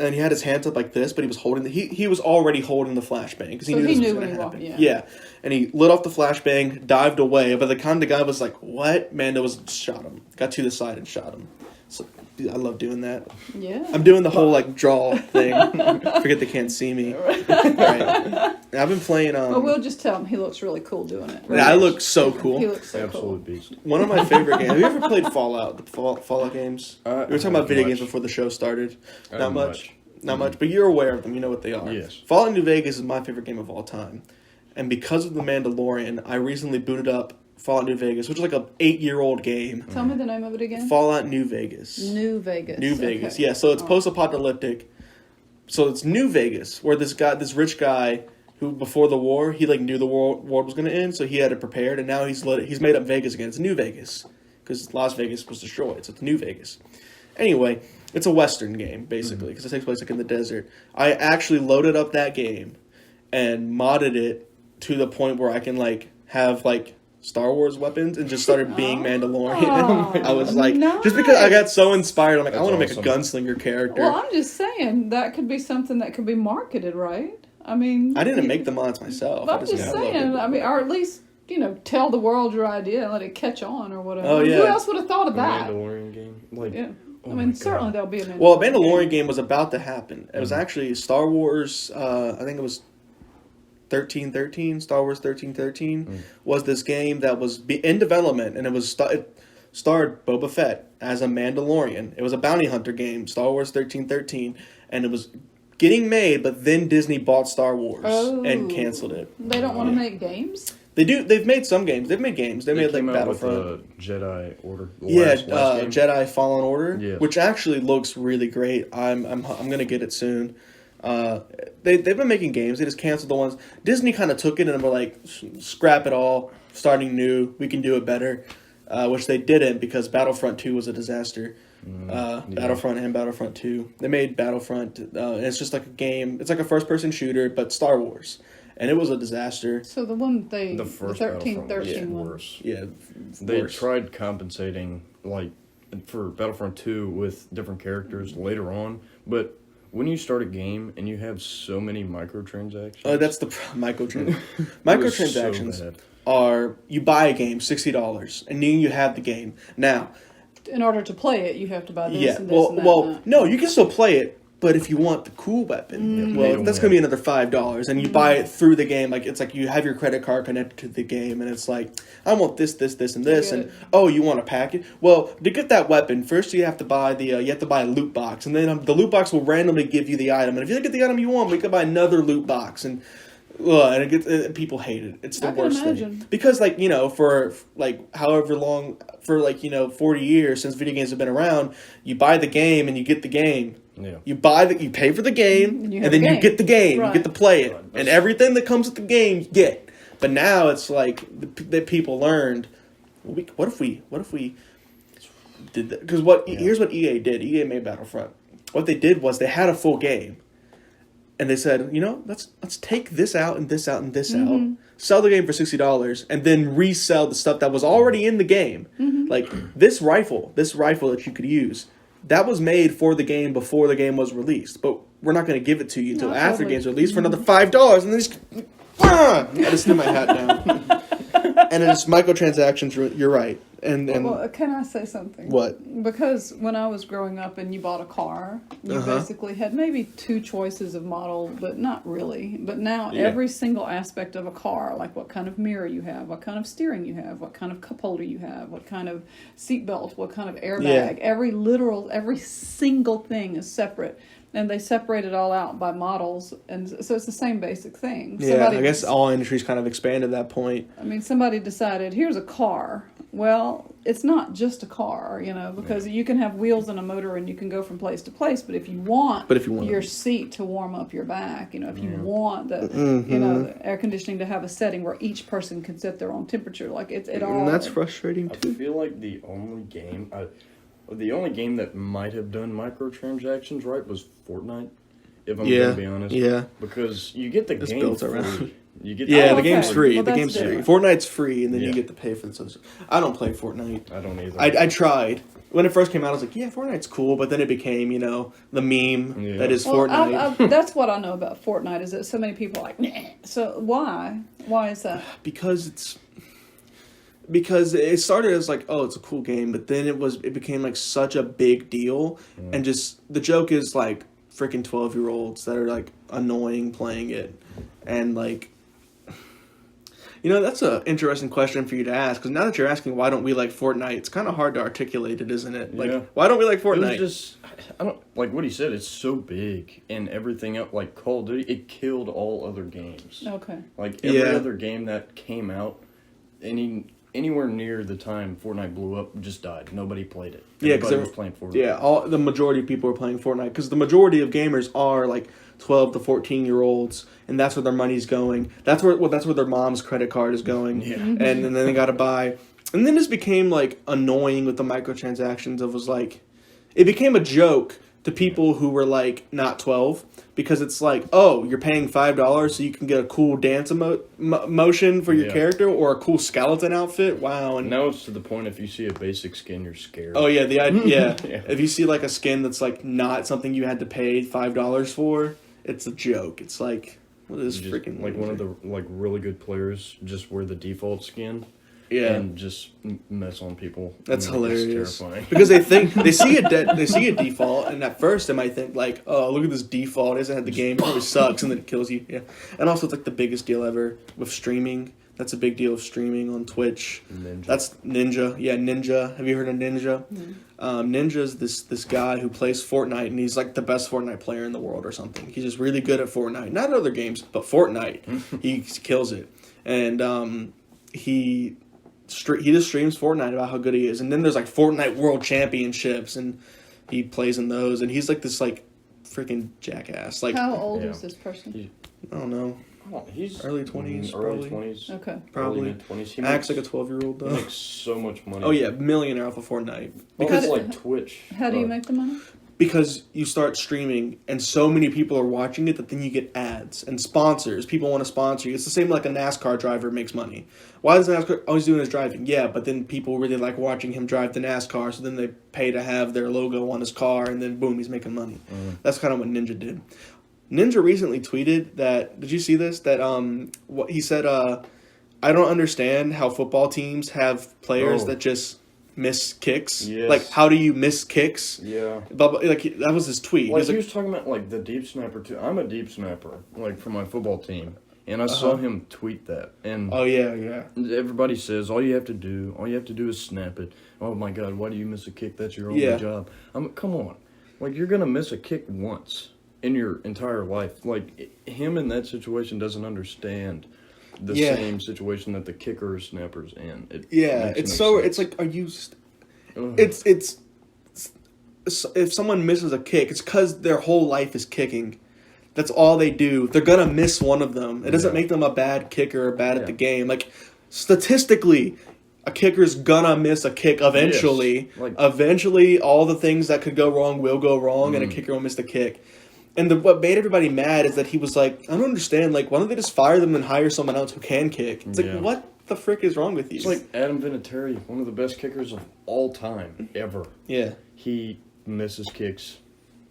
and he had his hands up like this, but he was holding he was already holding the flashbang because he knew this was going to happen. Yeah, and he lit off the flashbang, dived away, but the guy was like, "What?" Mando shot him, got to the side and shot him. So I love doing that. Yeah, I'm doing the whole like draw thing. Forget they can't see me. Right. I've been playing. Well, we'll just tell him he looks really cool doing it. Right? I look so cool. He looks so Absolute cool. beast. One of my favorite games. Have you ever played Fallout? The Fallout games. We were talking about video games before the show started. Not much. Not much, but you're aware of them. You know what they are. Yes. Fallout New Vegas is my favorite game of all time, and because of the Mandalorian, I recently booted up Fallout New Vegas, which is like a 8-year-old game. Tell me the name of it again. Fallout New Vegas. New Vegas. New Vegas. Yeah. So it's post-apocalyptic. So it's New Vegas, where this rich guy, who before the war, he like knew the world was going to end, so he had it prepared, and now he's made up Vegas again. It's New Vegas because Las Vegas was destroyed, so it's New Vegas. Anyway, it's a Western game basically because it takes place like in the desert. I actually loaded up that game and modded it to the point where I can like have like Star Wars weapons and just started being Mandalorian. I was like, just because I got so inspired, I'm like, I want to make a gunslinger character. Well, I'm just saying that could be something that could be marketed, right? I mean, I didn't make the mods myself. I'm just saying. I mean, or at least tell the world your idea and let it catch on or whatever. Oh yeah. Who else would have thought of that? Mandalorian game, Yeah. I mean, certainly there'll be a Mandalorian. Well, a Mandalorian game was about to happen. It was actually Star Wars. I think it was 1313. Star Wars 1313 was this game that was in development, and it starred Boba Fett as a Mandalorian. It was a bounty hunter game, Star Wars 1313, and it was getting made, but then Disney bought Star Wars and canceled it. They don't want to make games? They do. They've made some games. They've made games. They made like Battlefront. With Jedi Order. Last Jedi Fallen Order, yes. which actually looks really great. I'm gonna get it soon. They've been making games. They just canceled the ones. Disney kind of took it and were like, scrap it all, starting new. We can do it better, which they didn't because Battlefront 2 was a disaster. Battlefront and Battlefront 2. They made Battlefront. And it's just like a game. It's like a first-person shooter, but Star Wars. And it was a disaster. So the one the first 13 one. worse. Yeah, They worse. tried compensating like for Battlefront 2 with different characters later on, but when you start a game and you have so many microtransactions, That's the microtransactions. it was Microtransactions so bad. are you buy a game $60 and then you have the game. Now, In order to play it, you have to buy this yeah, and this and that. and that. no, you can still play it, but if you want the cool weapon, that's going to be another $5, and you buy it through the game. Like it's like you have your credit card connected to the game, and it's like I want this, and this, and you want a package. Well, to get that weapon, first you have to buy a loot box, and then the loot box will randomly give you the item, and if you don't get the item you want, we can buy another loot box, and people hate it. It's the worst thing because for however long, for 40 years since video games have been around, you buy the game and you get the game. Yeah. You pay for the game, and then you get the game. Right. You get to play it, and everything that comes with the game you get. But now it's like that people learned. What if we did that? Because here's what EA did. EA made Battlefront. What they did was they had a full game, and they said, let's take this out and this out and this out, sell the game for $60, and then resell the stuff that was already in the game, like this rifle that you could use. That was made for the game before the game was released, but we're not going to give it to you until after the game's released for another $5, and then I just threw my hat down. And it's microtransactions. You're right. And well, can I say something? What? Because when I was growing up and you bought a car, you basically had maybe 2 choices of model, but not really. But now every single aspect of a car, like what kind of mirror you have, what kind of steering you have, what kind of cup holder you have, what kind of seatbelt, what kind of airbag, every single thing is separate. And they separate it all out by models, and so it's the same basic thing. Yeah, I guess all industries kind of expanded that point. I mean, somebody decided, here's a car. Well, it's not just a car, because you can have wheels and a motor and you can go from place to place, but if you want your seat to warm up your back, if you want the air conditioning to have a setting where each person can set their own temperature, like it all... And that's frustrating, too. I feel like the only game that might have done microtransactions right was Fortnite, if I'm going to be honest. Yeah. Because you get the game built free. around. You get the game's free. Well, the game's free. Fortnite's free, and then you get to pay for the stuff. I don't play Fortnite. I don't either. I tried. When it first came out, I was like, yeah, Fortnite's cool, but then it became, the meme that is Fortnite. That's what I know about Fortnite, is that so many people are like, nah. So why? Why is that? Because it started as like, oh, it's a cool game, but then it became like such a big deal, and just the joke is like freaking 12-year-olds that are like annoying playing it, and like, that's an interesting question for you to ask, because now that you're asking why don't we like Fortnite, it's kind of hard to articulate it, isn't it? Like, why don't we like Fortnite? It was just, I don't like what he said. It's so big and everything else, like Call of Duty, it killed all other games. Okay. Like every other game that came out, anywhere near the time Fortnite blew up, just died. Nobody played it. Everybody was playing Fortnite. Yeah, the majority of people are playing Fortnite, because the majority of gamers are like 12 to 14-year-olds, and that's where their money's going. That's where their mom's credit card is going. Yeah. And then they got to buy. And then this became like annoying with the microtransactions. It was like, it became a joke to people who were like not 12, because it's like, oh, you're paying $5 so you can get a cool dance motion for your character, or a cool skeleton outfit. Wow. And now it's to the point, if you see a basic skin, you're scared. Oh yeah, the idea. If you see like a skin that's like not something you had to pay $5 for, it's a joke. It's like, what is freaking like one of the like really good players just wear the default skin. Yeah, and just mess on people. That's hilarious. Terrifying. Because they see a default, and at first they might think like, oh, look at this default. It doesn't have the game. It probably sucks, and then it kills you. Yeah, and also it's like the biggest deal ever with streaming. That's a big deal of streaming on Twitch. Ninja. That's Ninja. Yeah, Ninja. Have you heard of Ninja? Ninja's this guy who plays Fortnite, and he's like the best Fortnite player in the world or something. He's just really good at Fortnite. Not other games, but Fortnite. He kills it, and he just streams Fortnite about how good he is, and then there's like Fortnite World Championships, and he plays in those, and he's like this like freaking jackass. Like, how old is this person? I don't know. Oh, he's early 20s, early probably. 20s. Okay. Probably. Mid-20s. He Acts like a 12-year-old, though. He makes so much money. Oh, yeah, millionaire off of Fortnite. Because it's like Twitch. How do you make the money? Because you start streaming, and so many people are watching it that then you get ads and sponsors. People want to sponsor you. It's the same like a NASCAR driver makes money. Why does NASCAR always doing his driving? Yeah, but then people really like watching him drive the NASCAR, so then they pay to have their logo on his car, and then boom, he's making money. That's kind of what Ninja did. Ninja recently tweeted that, did you see this? That what he said, I don't understand how football teams have players that just miss kicks. Yes. Like, how do you miss kicks? Yeah. But, like, that was his tweet. Like, he was talking about, like, the deep snapper, too. I'm a deep snapper, like, for my football team. And I saw him tweet that. And oh, yeah. everybody says, all you have to do is snap it. Oh, my God, why do you miss a kick? That's your only job. Come on. Like, you're going to miss a kick once in your entire life. Like, him in that situation doesn't understand the same situation that the kicker or snapper's in. It's like, are you... It's if someone misses a kick, it's because their whole life is kicking. That's all they do. They're gonna miss one of them. It doesn't make them a bad kicker or bad at the game. Like, statistically, a kicker's gonna miss a kick eventually. Yes. Like, eventually, all the things that could go wrong will go wrong, and a kicker will miss the kick. And what made everybody mad is that he was like, I don't understand. Like, why don't they just fire them and hire someone else who can kick? It's like, what the frick is wrong with you? It's like Adam Vinatieri, one of the best kickers of all time, ever. Yeah. He misses kicks.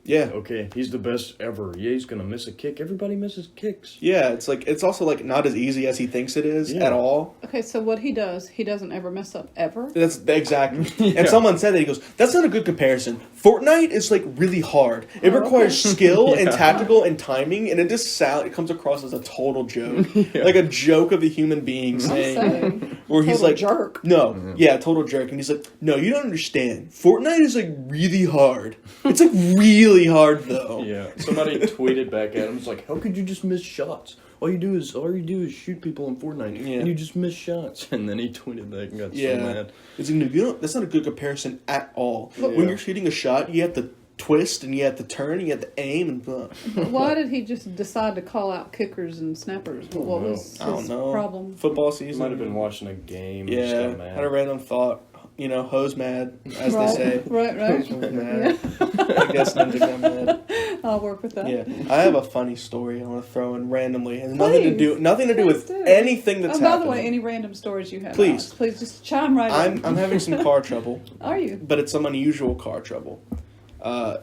Yeah. Okay, he's the best ever. Yeah, he's going to miss a kick. Everybody misses kicks. Yeah, it's like, it's also like not as easy as he thinks it is at all. Okay, so what he does, he doesn't ever mess up, ever? That's exactly. And someone said that, he goes, that's not a good comparison. Fortnite is like really hard. It requires skill and tactical and timing, and it comes across as a total joke. Like a joke of a human being saying, where he's like, jerk. No, total jerk. And he's like, no, you don't understand. Fortnite is like really hard. It's like really hard though. Yeah. Somebody tweeted back at him. It's like, how could you just miss shots? All you do is shoot people in Fortnite, and you just miss shots. And then he tweeted that and got so mad. It's like, that's not a good comparison at all. When you're shooting a shot, you have to twist and you have to turn, and you have to aim and blah. Why did he just decide to call out kickers and snappers? What was his problem? Football season. He might have been watching a game. Yeah, and just got mad. Had a random thought. You know, hose mad, as they say. Right. Hose mad. I guess Ninja got mad. I'll work with that. Yeah, I have a funny story I want to throw in randomly. It has nothing to do with anything that's happening. By the way, any random stories you have, please just chime right in. I'm having some car trouble. Are you? But it's some unusual car trouble.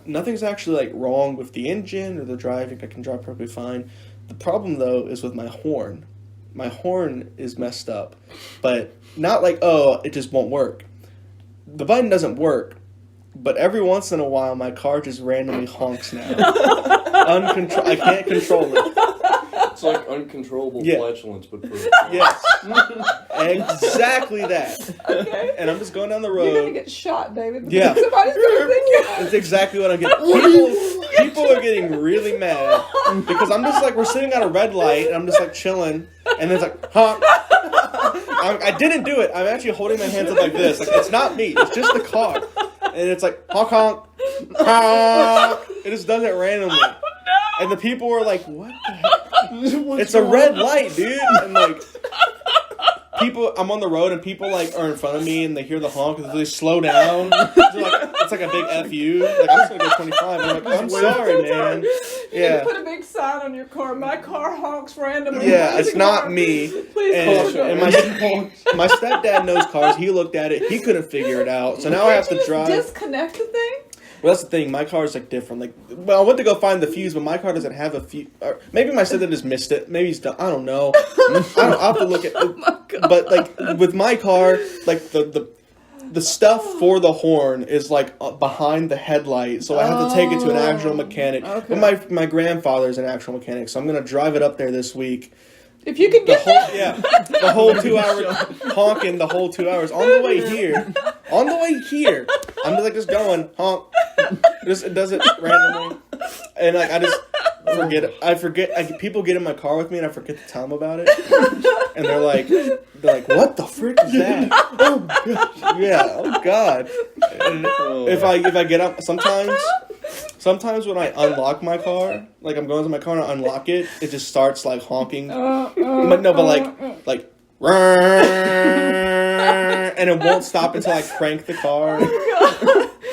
Nothing's actually like wrong with the engine or the driving. I can drive perfectly fine. The problem though is with my horn. My horn is messed up, but not like it just won't work. The button doesn't work, but every once in a while my car just randomly honks now. I can't control it. It's like uncontrollable flatulence, but for yes, exactly that. Okay. And I'm just going down the road. You're gonna get shot, David. Yeah, somebody's gonna think you. That's exactly what I'm getting. People are getting really mad because I'm just like, we're sitting at a red light and I'm just like chilling, and it's like honk. I didn't do it. I'm actually holding my hands up like this. Like, it's not me. It's just the car. And it's like, honk, honk, honk. It just does it randomly. Oh, no. And the people were like, what the heck? It's a red light, dude. And like, I'm on the road and people like are in front of me and they hear the honk and they slow down. It's like a big FU. Like, I'm just going to go 25. I'm like, I'm sorry, man. You put a big sign on your car. My car honks randomly. Yeah, it's not me. Please and my stepdad knows cars. He looked at it. He couldn't figure it out. So now I have to drive. Disconnect the thing? Well, that's the thing. My car is like different. Like, well, I went to go find the fuse, but my car doesn't have a fuse. Or maybe my stepdad just missed it. Maybe he's done. I don't know. I'll have to look at. Oh my God. But like with my car, like the stuff for the horn is like behind the headlight, so I have to take it to an actual mechanic. Okay. But my grandfather's an actual mechanic, so I'm gonna drive it up there this week. If you can get the whole 2 hours honking, the whole 2 hours on the way here. I'm just going honk. It does it randomly, and like I just forget it. I forget. People get in my car with me, and I forget to tell them about it, and they're like, what the frick is that? Oh gosh, yeah, oh god. And if I get up, sometimes sometimes when I unlock my car, like I'm going to my car and I unlock it, it just starts like honking. But like, and it won't stop until I crank the car.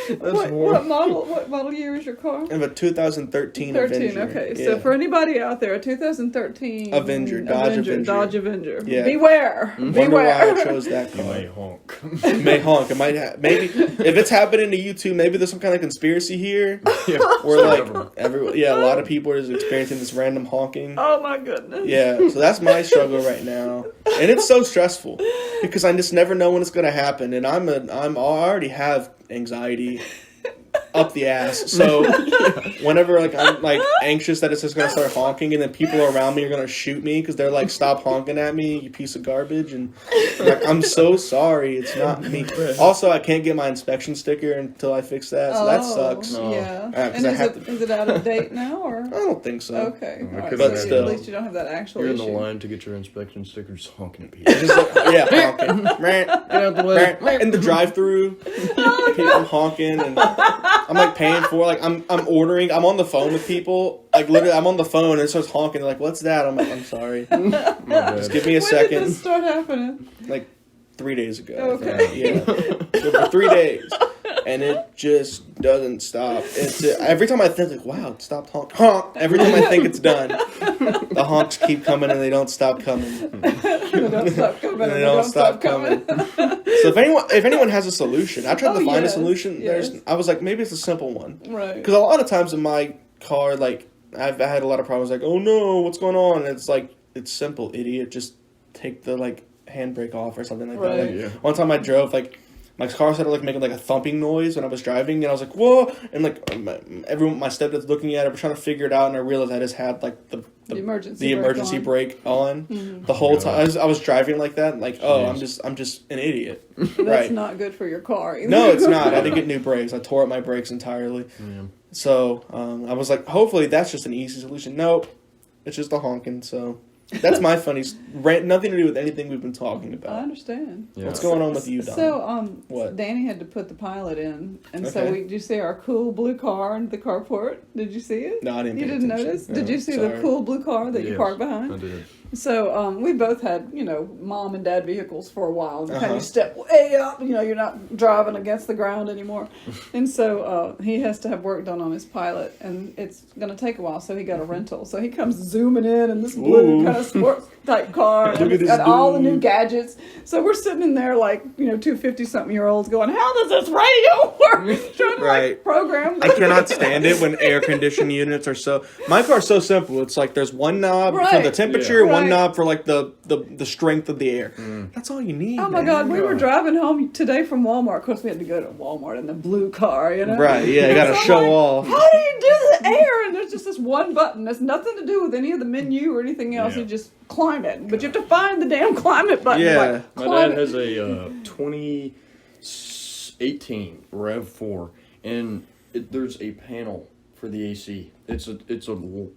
What model year is your car? I have a 2013 Avenger. Okay. Yeah. So for anybody out there, a 2013 Avenger, Dodge Avenger. Yeah. Beware. Wonder why I chose that car. You may honk. It may honk. It might maybe if it's happening to you too. Maybe there's some kind of conspiracy here. Yeah. Where like a lot of people are just experiencing this random honking. Oh my goodness. Yeah. So that's my struggle right now, and it's so stressful because I just never know when it's gonna happen, and I already have anxiety up the ass. So whenever like I'm like anxious that it's just gonna start honking, and then people around me are gonna shoot me because they're like, "Stop honking at me, you piece of garbage!" And like, I'm so sorry, it's not me. Also, I can't get my inspection sticker until I fix that, so that sucks. Yeah. And is it out of date now, or? I don't think so. Okay. Right. But So still, at least you don't have that actual You're issue. in the line to get your inspection sticker, just honking at people. just like, honking. Get out the way. In the drive-through, people honking, and I'm like paying for like I'm ordering. I'm on the phone with people. Like literally, I'm on the phone and it starts honking. They're like, "What's that?" I'm like, "I'm sorry. Just give me a second." When did this start happening? Like 3 days ago. Okay. Yeah. So for 3 days, and it just doesn't stop. It's every time I think like, "Wow, it stopped honking." Honk. Every time I think it's done, the honks keep coming and they don't stop coming. They don't stop coming. And they don't stop coming. So if anyone has a solution, I tried to find a solution. Yes. I was like, maybe it's a simple one. Right. Because a lot of times in my car, like I've had a lot of problems. Like, oh no, what's going on? And it's like, it's simple, idiot. Just take the like handbrake off or something like that. Like, one time I drove like. My car started like making like a thumping noise when I was driving, and I was like, "Whoa!" And like my stepdad's looking at it, we're trying to figure it out, and I realized I just had like the emergency brake on the whole time. I was driving like that, and like, I'm just an idiot. That's not good for your car either. No, it's not. I didn't get new brakes. I tore up my brakes entirely. Yeah. So I was like, hopefully that's just an easy solution. Nope, it's just a honking. So. That's my funny rant. Nothing to do with anything we've been talking about. I understand. Yeah. What's going on with you, Donna? So, what? Danny had to put the pilot in, and so did you see our cool blue car in the carport? Did you see it? No, I didn't. You didn't notice? Did you see the cool blue car that you parked behind? I did. So we both had, mom and dad vehicles for a while. And kind of step way up, you're not driving against the ground anymore. And so he has to have work done on his pilot, and it's going to take a while. So he got a rental. So he comes zooming in this blue kind of sports type car, and it's got all the new gadgets. So we're sitting in there like, two 50-something-year-olds going, how does this radio work? Trying to like program. I cannot stand it when air conditioning units are so. My car's so simple. It's like there's one knob for the temperature, one knob for like the strength of the air. That's all you need. Oh my God, we were driving home today from Walmart. Of course, we had to go to Walmart in the blue car, Right, yeah, you got to show off. How do you do the air? And there's just this one button. That's nothing to do with any of the menu or anything else. You just climb it. But you have to find the damn climate button. Yeah. My dad has a 2018 RAV4, and there's a panel for the AC. It's a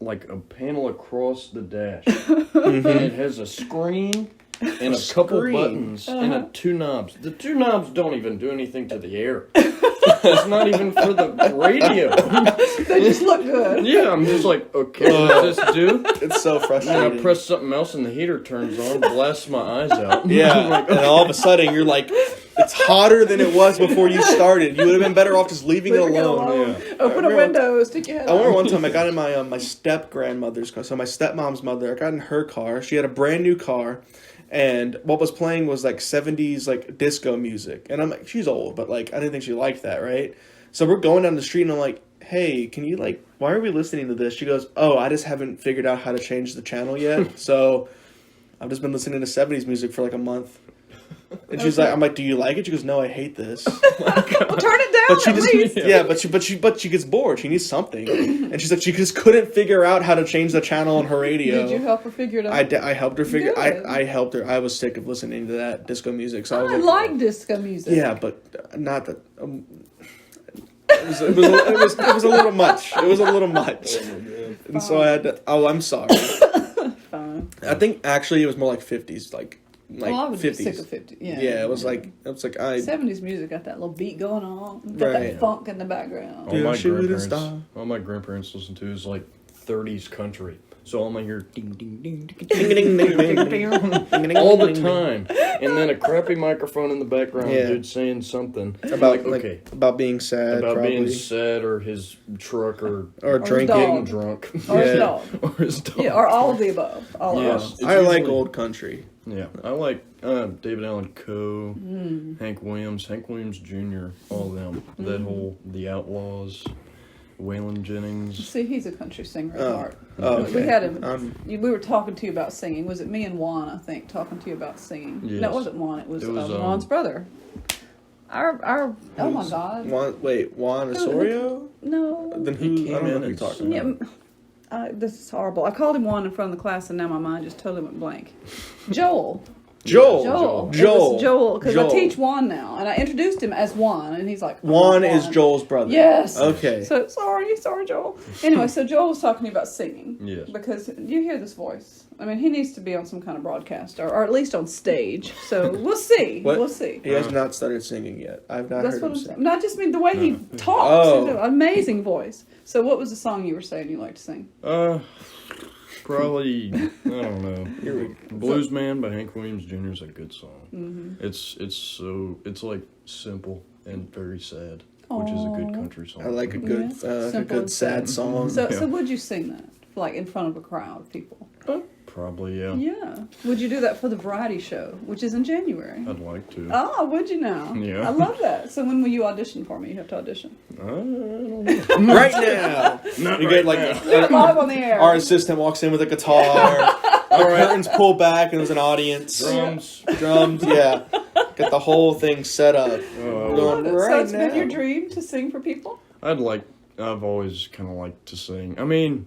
like a panel across the dash, and it has a screen and a couple buttons and 2 knobs. The 2 knobs don't even do anything to the air. It's not even for the radio. They just look good. Yeah, I'm just like, okay, what does this do? It's so frustrating. And I press something else and the heater turns on, blasts my eyes out. Yeah, and all of a sudden you're like, it's hotter than it was before you started. You would have been better off just leaving it alone. Yeah. Open a window, stick your head out. I remember one time I got in my my step-grandmother's car, so my stepmom's mother, I got in her car. She had a brand new car. And what was playing was like 70s like disco music. And I'm like, she's old, but like I didn't think she liked that, right? So we're going down the street and I'm like, hey, can you like, why are we listening to this? She goes, oh, I just haven't figured out how to change the channel yet. So I've just been listening to 70s music for like a month. And she's like, I'm like, do you like it? She goes, no, I hate this. Well, turn it down. But she just, but she gets bored. She needs something, and she's like, she just couldn't figure out how to change the channel on her radio. Did you help her figure it out? I helped her figure. I helped her. I was sick of listening to that disco music. So I like disco music. Yeah, but not that. It was a little much. It was a little much, and so I had to. Oh, I'm sorry. Fine. I think actually it was more like 50s, like like I would 50s. be sick of 50. Yeah. Yeah, it was like 70s music got that little beat going on, got Right. that funk in the background. All my Shooting grandparents, star. all my grandparents listen to is like 30s country. So all I hear ding ding ding ding Ding, ding, ding, ding, ding, ding, all the ding, ding. time, and then a crappy microphone in the background, Yeah. dude saying something About okay, about being sad, about probably. being sad or his truck or drinking. getting dog. drunk Or his Yeah. dog. or his dog. Yeah, or all of the above. All of Yes. them. It's I like usually- old country. Yeah, I like David Allen Coe, Hank Williams Jr., all of them. That whole The Outlaws, Waylon Jennings. See, he's a country singer at Oh. heart. Oh, We okay. had him. We were talking to you about singing. Was it me and Juan, I think, talking to you about singing? Yes. No, it wasn't Juan. It was It was, Juan's brother. Our oh my God. Juan Osorio? No. Then He who? came I don't know in who you're and talking Yeah, about. this is horrible. I called him Juan in front of the class, and now my mind just totally went blank. Joel. Joel. Joel. It Joel. was Joel, because I Joel. teach Juan now, and I introduced him as Juan, and he's like, Juan is Joel's brother. Yes. Okay. So sorry, Joel. Anyway, so Joel was talking to me about singing. Yes. Because you hear this voice. I mean, he needs to be on some kind of broadcast, or at least on stage. So we'll see. What? We'll see. He has not started singing yet. I've not That's heard what him I'm sing. saying. No, I just mean the way he talks. Oh. He's an amazing voice. So what was the song you were saying you like to sing? Probably I don't know. Here we go. Blues Man by Hank Williams Jr. is a good song. Mm-hmm. It's like simple and very sad, which is a good country song. I like a good, Yeah. a Simple good and sad song. So would you sing that, like in front of a crowd of people? Probably, yeah. Yeah. Would you do that for the variety show, which is in January? I'd like to. Oh, would you now? Yeah. I love that. So when will you audition for me? You have to audition. I don't know. Right now, Not you right get like now. Live on the air. our assistant walks in with a guitar. The curtains pull back and there's an audience. Drums. Yeah. Get the whole thing set up. Oh, Going So right it's now. been your dream to sing for people? I've always kind of liked to sing. I mean,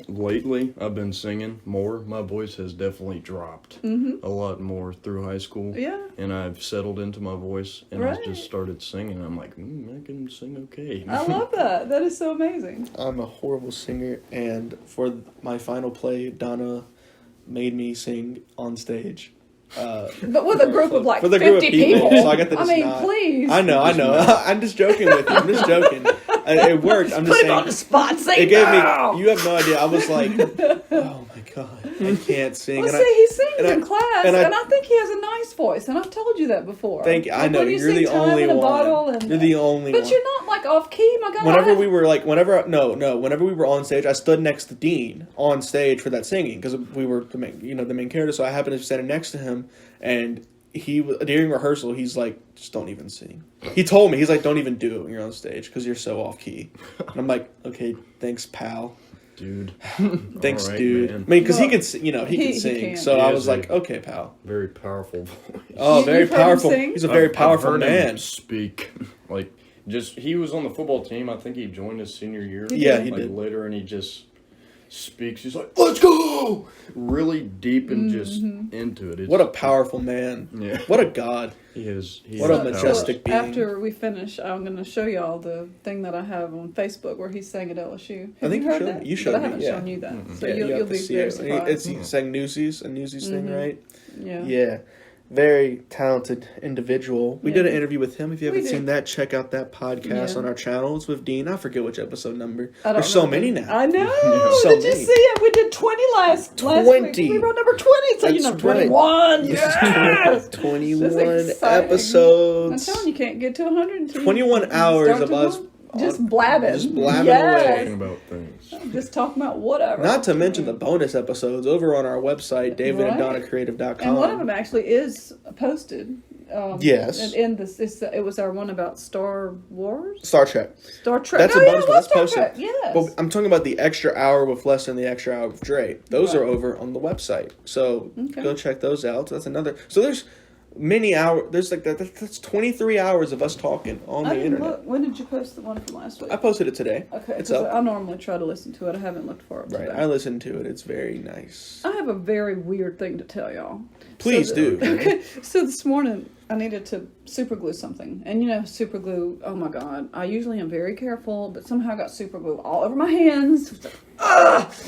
lately I've been singing more. My voice has definitely dropped a lot more through high school. Yeah. And I've settled into my voice, and I Right. just started singing. I'm like, I can sing okay. I love that. That is so amazing. I'm a horrible singer, and for my final play, Donna made me sing on stage. But with a group of like For the 50 group of people, people. so I got to I just mean, not- please. I know. I'm just joking with you. I'm just joking. It worked. I'm just Put him saying. on the spot. Sing It gave now. me. You have no idea. I was like, oh my god, I can't sing. Well, And see, he sings and I- in class, and and I- I think he has a nice voice, and I've told you that before. Thank you. I Like, know when you you're sing the Time only in a one. Bottle and, You're the only but one. you're not like off key, my God. Whenever we were whenever we were on stage, I stood next to Dean on stage for that singing because we were the main character. So I happened to be standing next to him, and during rehearsal, he's like, "Just don't even sing." He told me, he's like, "Don't even do it when you're on stage because you're so off key." And I'm like, "Okay, thanks, pal." Dude. Thanks, All right, dude. man. I mean, because Well, he could, he he could sing. can. So He I is was like, okay, pal. Very powerful voice. Oh, very You've heard him powerful. sing? He's a very I've powerful heard man. him speak. He was on the football team. I think he joined his senior year. Yeah, he like, did. Later, and he just speaks. He's like, "Let's go!" Really deep and just into it. It's, What a powerful man. Yeah. What a god. He is. What a is majestic being. After we finish, I'm going to show y'all the thing that I have on Facebook where he sang at LSU. Have I think you you heard showed that? me. You showed but I me, haven't yeah. shown you that. So Yeah, you you'll have to be see very it. surprised. It's he sang Newsies thing, right? Yeah. Yeah. Very talented individual. We Yeah. did an interview with him. If you We haven't did. seen that, check out that podcast Yeah. on our channel. It's with Dean. I forget which episode number. I don't There's so remember. many now. I know. So Did you many. see it? We did 20 last 20. week. We were on number 20, so you know That's right. 21. Yes. 21 That's exciting. episodes. I'm telling you, can't get to 100 until 21 you hours start of to us go. Just blabbing. just blabbing yes. away. Talking about things. Just talking about whatever. Not to mention the bonus episodes over on our website, Right. davidanddonnacreative.com. And one of them actually is posted. Yes. In this, it was our one about Star Wars? Star Trek. Star Trek. That's oh, a yeah, bonus it one. was That's Star posted. Trek. Yes. But I'm talking about the extra hour with Lester and the extra hour with Dre. Those are Right. over on the website. So Okay. go check those out. That's another. So there's many hours. There's like that's 23 hours of us talking on I the didn't internet. look. When did you post the one from last week? I posted it today. Okay, It's 'cause up. I normally try to listen to it. I haven't looked for it Right. today. I listened to it. It's very nice. I have a very weird thing to tell y'all. Please do. Okay, so this morning I needed to super glue something. And super glue, oh my God. I usually am very careful, but somehow I got super glue all over my hands.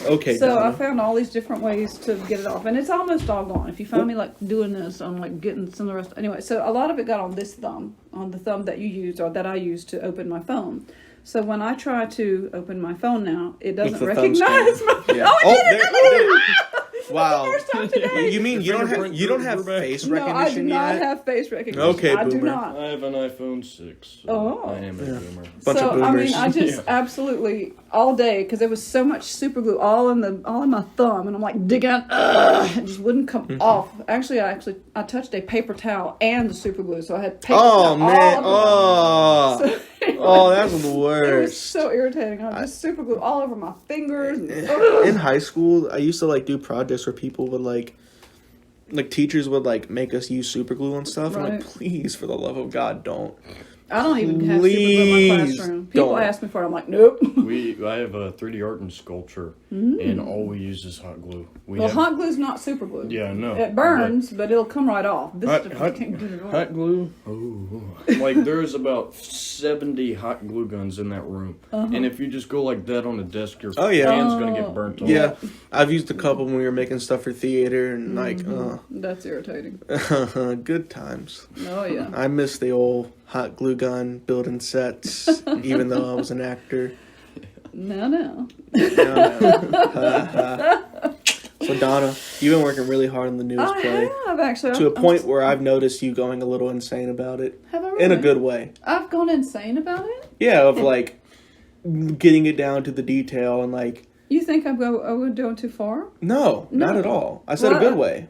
Okay. So Donna. I found all these different ways to get it off. And it's almost all gone. If you find me doing this, I'm getting some of the rest. Anyway, so a lot of it got on this thumb, on the thumb that you use or that I use to open my phone. So when I try to open my phone now, it doesn't recognize my phone. Yeah. Oh, it did it. Wow. First time today. You mean you don't have face No, I do recognition not yet? have face recognition. Okay, I do boomer. not. I have an iPhone 6. So Oh. I am a boomer. Bunch of I boomers. mean, I just absolutely all day because there was so much super glue all in my thumb, and I'm like digging, it just wouldn't come off. Actually, I touched a paper towel and the super glue, so I had paper towel. Man! All over Oh, that's the it was worst. so irritating. I just super glue all over my fingers. And, In high school, I used to do projects where people would like teachers would make us use super glue and stuff. Right. I'm like, please, for the love of God, don't. I don't even have super glue in my Please classroom. People don't. ask me for it. I'm like, nope. I have a 3D art and sculpture, and all we use is hot glue. Hot glue's not super glue. Yeah, no. It burns, but it'll come right off. This Hot, stuff hot, can't get it off. hot glue. Oh, there's about 70 hot glue guns in that room, and if you just go like that on the desk, your hand's gonna get burnt off. Yeah, I've used a couple when we were making stuff for theater, and That's irritating. good times. Oh yeah. I miss the old hot glue gun building sets, even though I was an actor. No. So Donna, you've been working really hard on the newest play. I have actually. To a point where I've noticed you going a little insane about it. Have I really? In a good way. I've gone insane about it? Yeah, of getting it down to the detail and You think I'm going too far? No, not at all. I said a good way.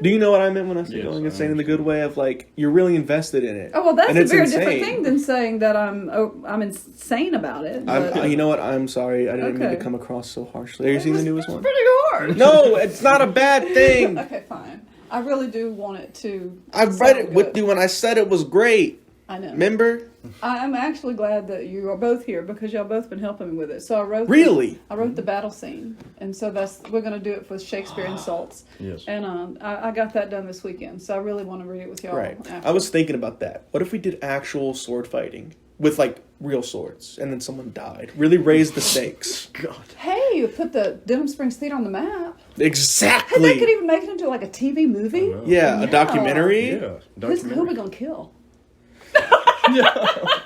Do you know what I meant when I said going insane in the good way of you're really invested in it? Oh well, that's and a it's very insane. different thing than saying that I'm insane about it. You know what? I'm sorry. I didn't mean to come across so harshly. Have you seen the newest one? Pretty hard. No, it's not a bad thing. Okay, fine. I really do want it to. I read it with you and I said it was great. I know. Remember? I'm actually glad that you are both here because y'all both been helping me with it. So I wrote. Really? I wrote the battle scene, and so we're going to do it for Shakespeare Insults. Yes. And I got that done this weekend, so I really want to read it with y'all. Right. After. I was thinking about that. What if we did actual sword fighting with real swords, and then someone died? Really raise the stakes. God. Hey, you put the Denham Springs Theater on the map. Exactly. Hey, they could even make it into a TV movie. Yeah, a documentary. Yeah. Who are we going to kill?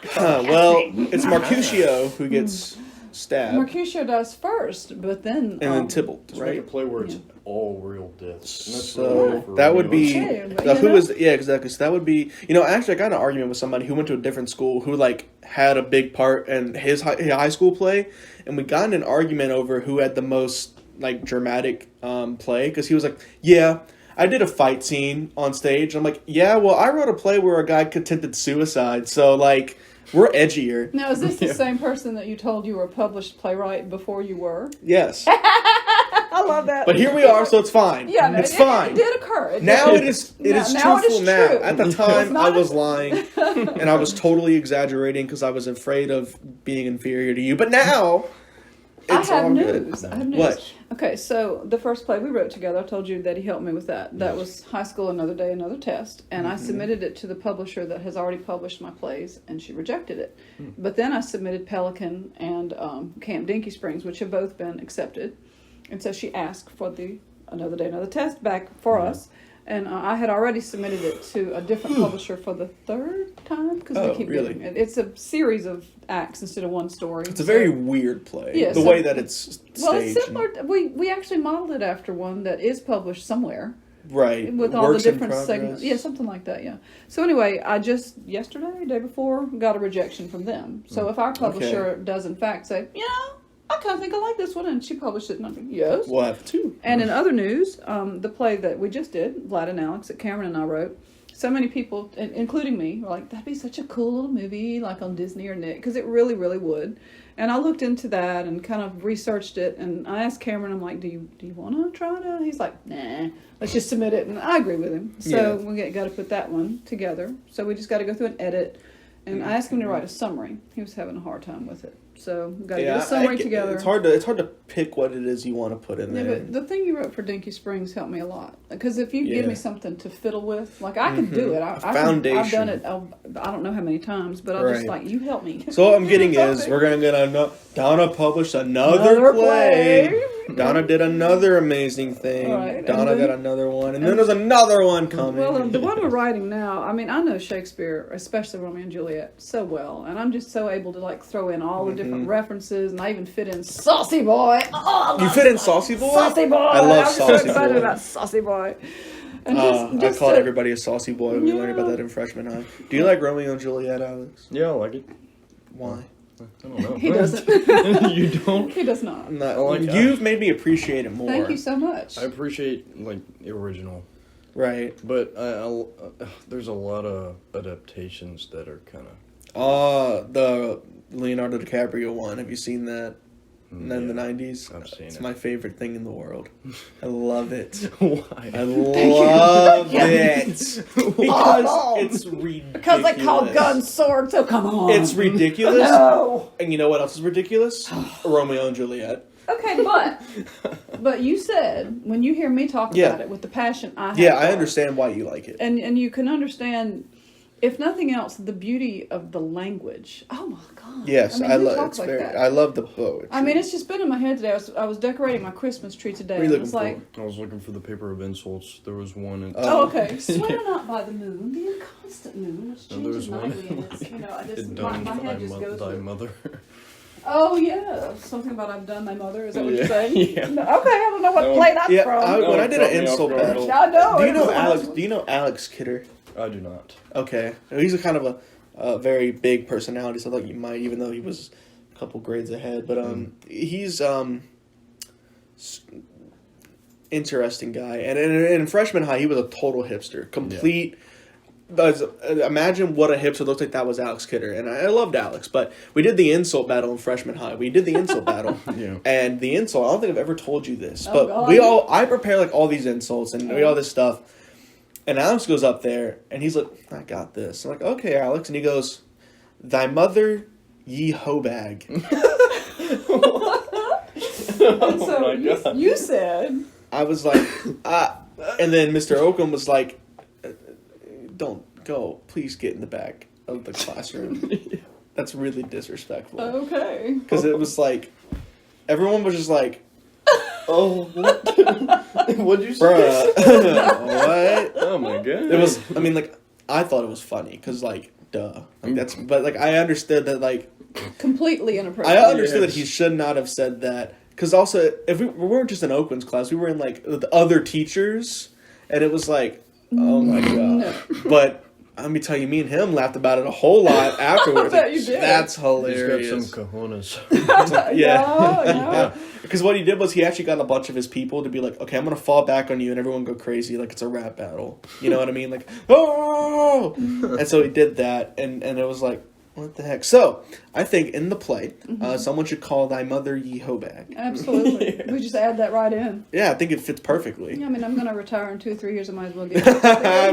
Well, it's Mercutio who gets stabbed. Mercutio dies first, but then... And then Tybalt, Let's right? make a play where it's all real deaths. And that's So that would be Okay, exactly. So that would be actually I got in an argument with somebody who went to a different school who had a big part in his high school play, and we got in an argument over who had the most dramatic play because he was like, yeah, I did a fight scene on stage. I'm like, yeah, well, I wrote a play where a guy attempted suicide, so we're edgier. Now, is this the same person that you told you were a published playwright before you were? Yes. I love that. But here we are, so it's fine. Yeah, it's fine. It did occur. It is now truthful now. true. At the time, not I was lying, and I was totally exaggerating because I was afraid of being inferior to you. But now, it's all good. I have news. What? Okay, so the first play we wrote together, I told you that he helped me with that. That was High School, Another Day, Another Test. And I submitted it to the publisher that has already published my plays, and she rejected it. But then I submitted Pelican and Camp Dinky Springs, which have both been accepted. And so she asked for the Another Day, Another Test back for us. And I had already submitted it to a different publisher for the third time because we keep really? doing it. It's a series of acts instead of one story. It's a very weird play. Yeah, the way that it's staged. Well, it's similar. We actually modeled it after one that is published somewhere. Right. With all Works the in different progress. segments. Yeah, something like that, yeah. So anyway, I just, day before, got a rejection from them. So if our publisher does in fact say, I kind of think I like this one, and she published it, and I'm like, yes. We'll have two. And in other news, the play that we just did, Vlad and Alex, that Cameron and I wrote, so many people, including me, were like, that'd be such a cool little movie, on Disney or Nick, because it really, really would. And I looked into that and kind of researched it, and I asked Cameron, I'm like, do you want to try to? He's like, nah, let's just submit it, and I agree with him. So we got to put that one together. So we just got to go through an edit, and I asked him to write a summary. He was having a hard time with it. So we've got to get a summary together. It's hard to pick what it is you want to put in there. But the thing you wrote for Dinky Springs helped me a lot. Because if you give me something to fiddle with, like I can do it. I've done it. I don't know how many times, but I just you help me. So what I'm getting is we're gonna get Donna published another play. Donna did another amazing thing. Right. Donna got another one, and then there's another one coming. Well, the one we're writing now, I mean, I know Shakespeare, especially Romeo and Juliet, so well, and I'm just so able to like throw in all the different references, and I even fit in Saucy Boy. Oh, you fit in Saucy Boy? Saucy Boy. I love Saucy Boy. I'm so excited about Saucy Boy. And I called everybody a saucy boy. We learned about that in freshman high. Do you like Romeo and Juliet, Alex? Yeah, I like it. Why? I don't know. He doesn't. You don't? He does not. You've made me appreciate it more. Thank you so much. I appreciate like the original, right? But there's a lot of adaptations that are kind of. The Leonardo DiCaprio one. Have you seen that? In the 90s? I've seen it. It's my favorite thing in the world. I love it. Why? I love it. Because it's ridiculous. Because they call guns swords, so come on. It's ridiculous. No. And you know what else is ridiculous? Romeo and Juliet. Okay, but you said, when you hear me talk about it with the passion I have. Yeah, I understand why you like it. And you can understand, if nothing else, the beauty of the language. Oh my God! Yes, I love it. I love the poetry. I mean, it's just been in my head today. I was decorating my Christmas tree today. What are you looking for? I was looking for the paper of insults. There was one. Okay. Swear not by the moon, the inconstant moon, which changes nightly, and it's my head just goes. Thy mother. Oh yeah, something about I've done thy mother. Is that what you're saying? Yeah. No, okay, I don't know what play that's from. When I did an insult battle, I know. Do you know Alex Kidder? I do not. Okay, he's a kind of a very big personality, so like you might, even though he was a couple grades ahead, but he's interesting guy, and in freshman high he was a total hipster, complete. Imagine what a hipster looks like. That was Alex Kidder, and I loved Alex. But we did the insult battle in freshman high. And the insult. I don't think I've ever told you this, but I prepare like all these insults and all this stuff. And Alex goes up there, and he's like, I got this. I'm like, okay, Alex. And he goes, thy mother, ye hoe bag. And so you said. I was like, and then Mr. Oakham was like, don't go. Please get in the back of the classroom. That's really disrespectful. Okay. Because it was like, everyone was just like, oh, what? What'd you say? What? Oh my God. It was, I mean, like, I thought it was funny, because, like, duh. Like, but, like, I understood that, like... Completely inappropriate. I understood that he should not have said that. Because also, if we weren't just in Oakland's class, we were in, like, with other teachers, and it was like, oh my God. No. But... let me tell you, me and him laughed about it a whole lot afterwards. I bet you did. That's hilarious. He's got some cojones. Yeah. Because what he did was he actually got a bunch of his people to be like, okay, I'm going to fall back on you and everyone go crazy like it's a rap battle. You know what I mean? Like, oh! And so he did that, and it was like, what the heck? So, I think in the play, someone should call thy mother ye hoe bag. Absolutely. We just add that right in. Yeah, I think it fits perfectly. Yeah, I mean, I'm going to retire in 2 or 3 years. I might as well get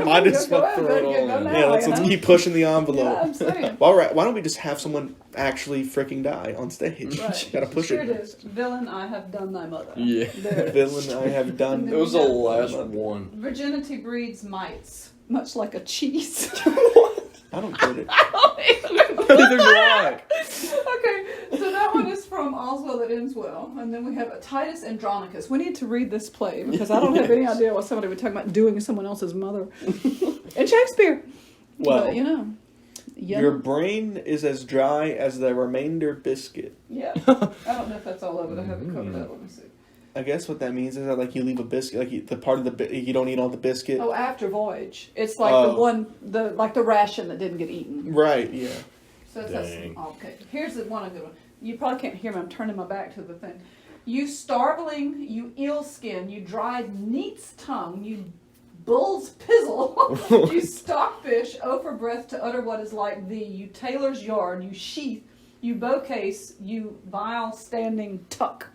Might as well throw it all in. Yeah, let's keep pushing the envelope. Yeah, I'm saying. Well, right, why don't we just have someone actually freaking die on stage? Right. Gotta push it. Here it is. Villain, I have done thy mother. Yeah. Villain, I have done. It was the last one. Virginity breeds mites, much like a cheese. I don't get it. Neither do I. Okay, so that one is from All's That Ends Well, and then we have a Titus Andronicus. We need to read this play because I don't have any idea what somebody would talk about doing someone else's mother. And Shakespeare. Well, but, you know. Your brain is as dry as the remainder biscuit. Yeah. I don't know if that's all of it. I haven't covered that. Let me see. I guess what that means is that like you leave a biscuit, like the part of the you don't eat all the biscuit. Oh, after voyage, it's like the ration that didn't get eaten. Right. Yeah. So that's okay. Here's the one a good one. You probably can't hear me. I'm turning my back to the thing. You starveling, you eel skin, you dried neat's tongue, you bull's pizzle, you stockfish, oh for breath to utter what is like thee, you tailor's yarn, you sheath, you bowcase, you vile standing tuck.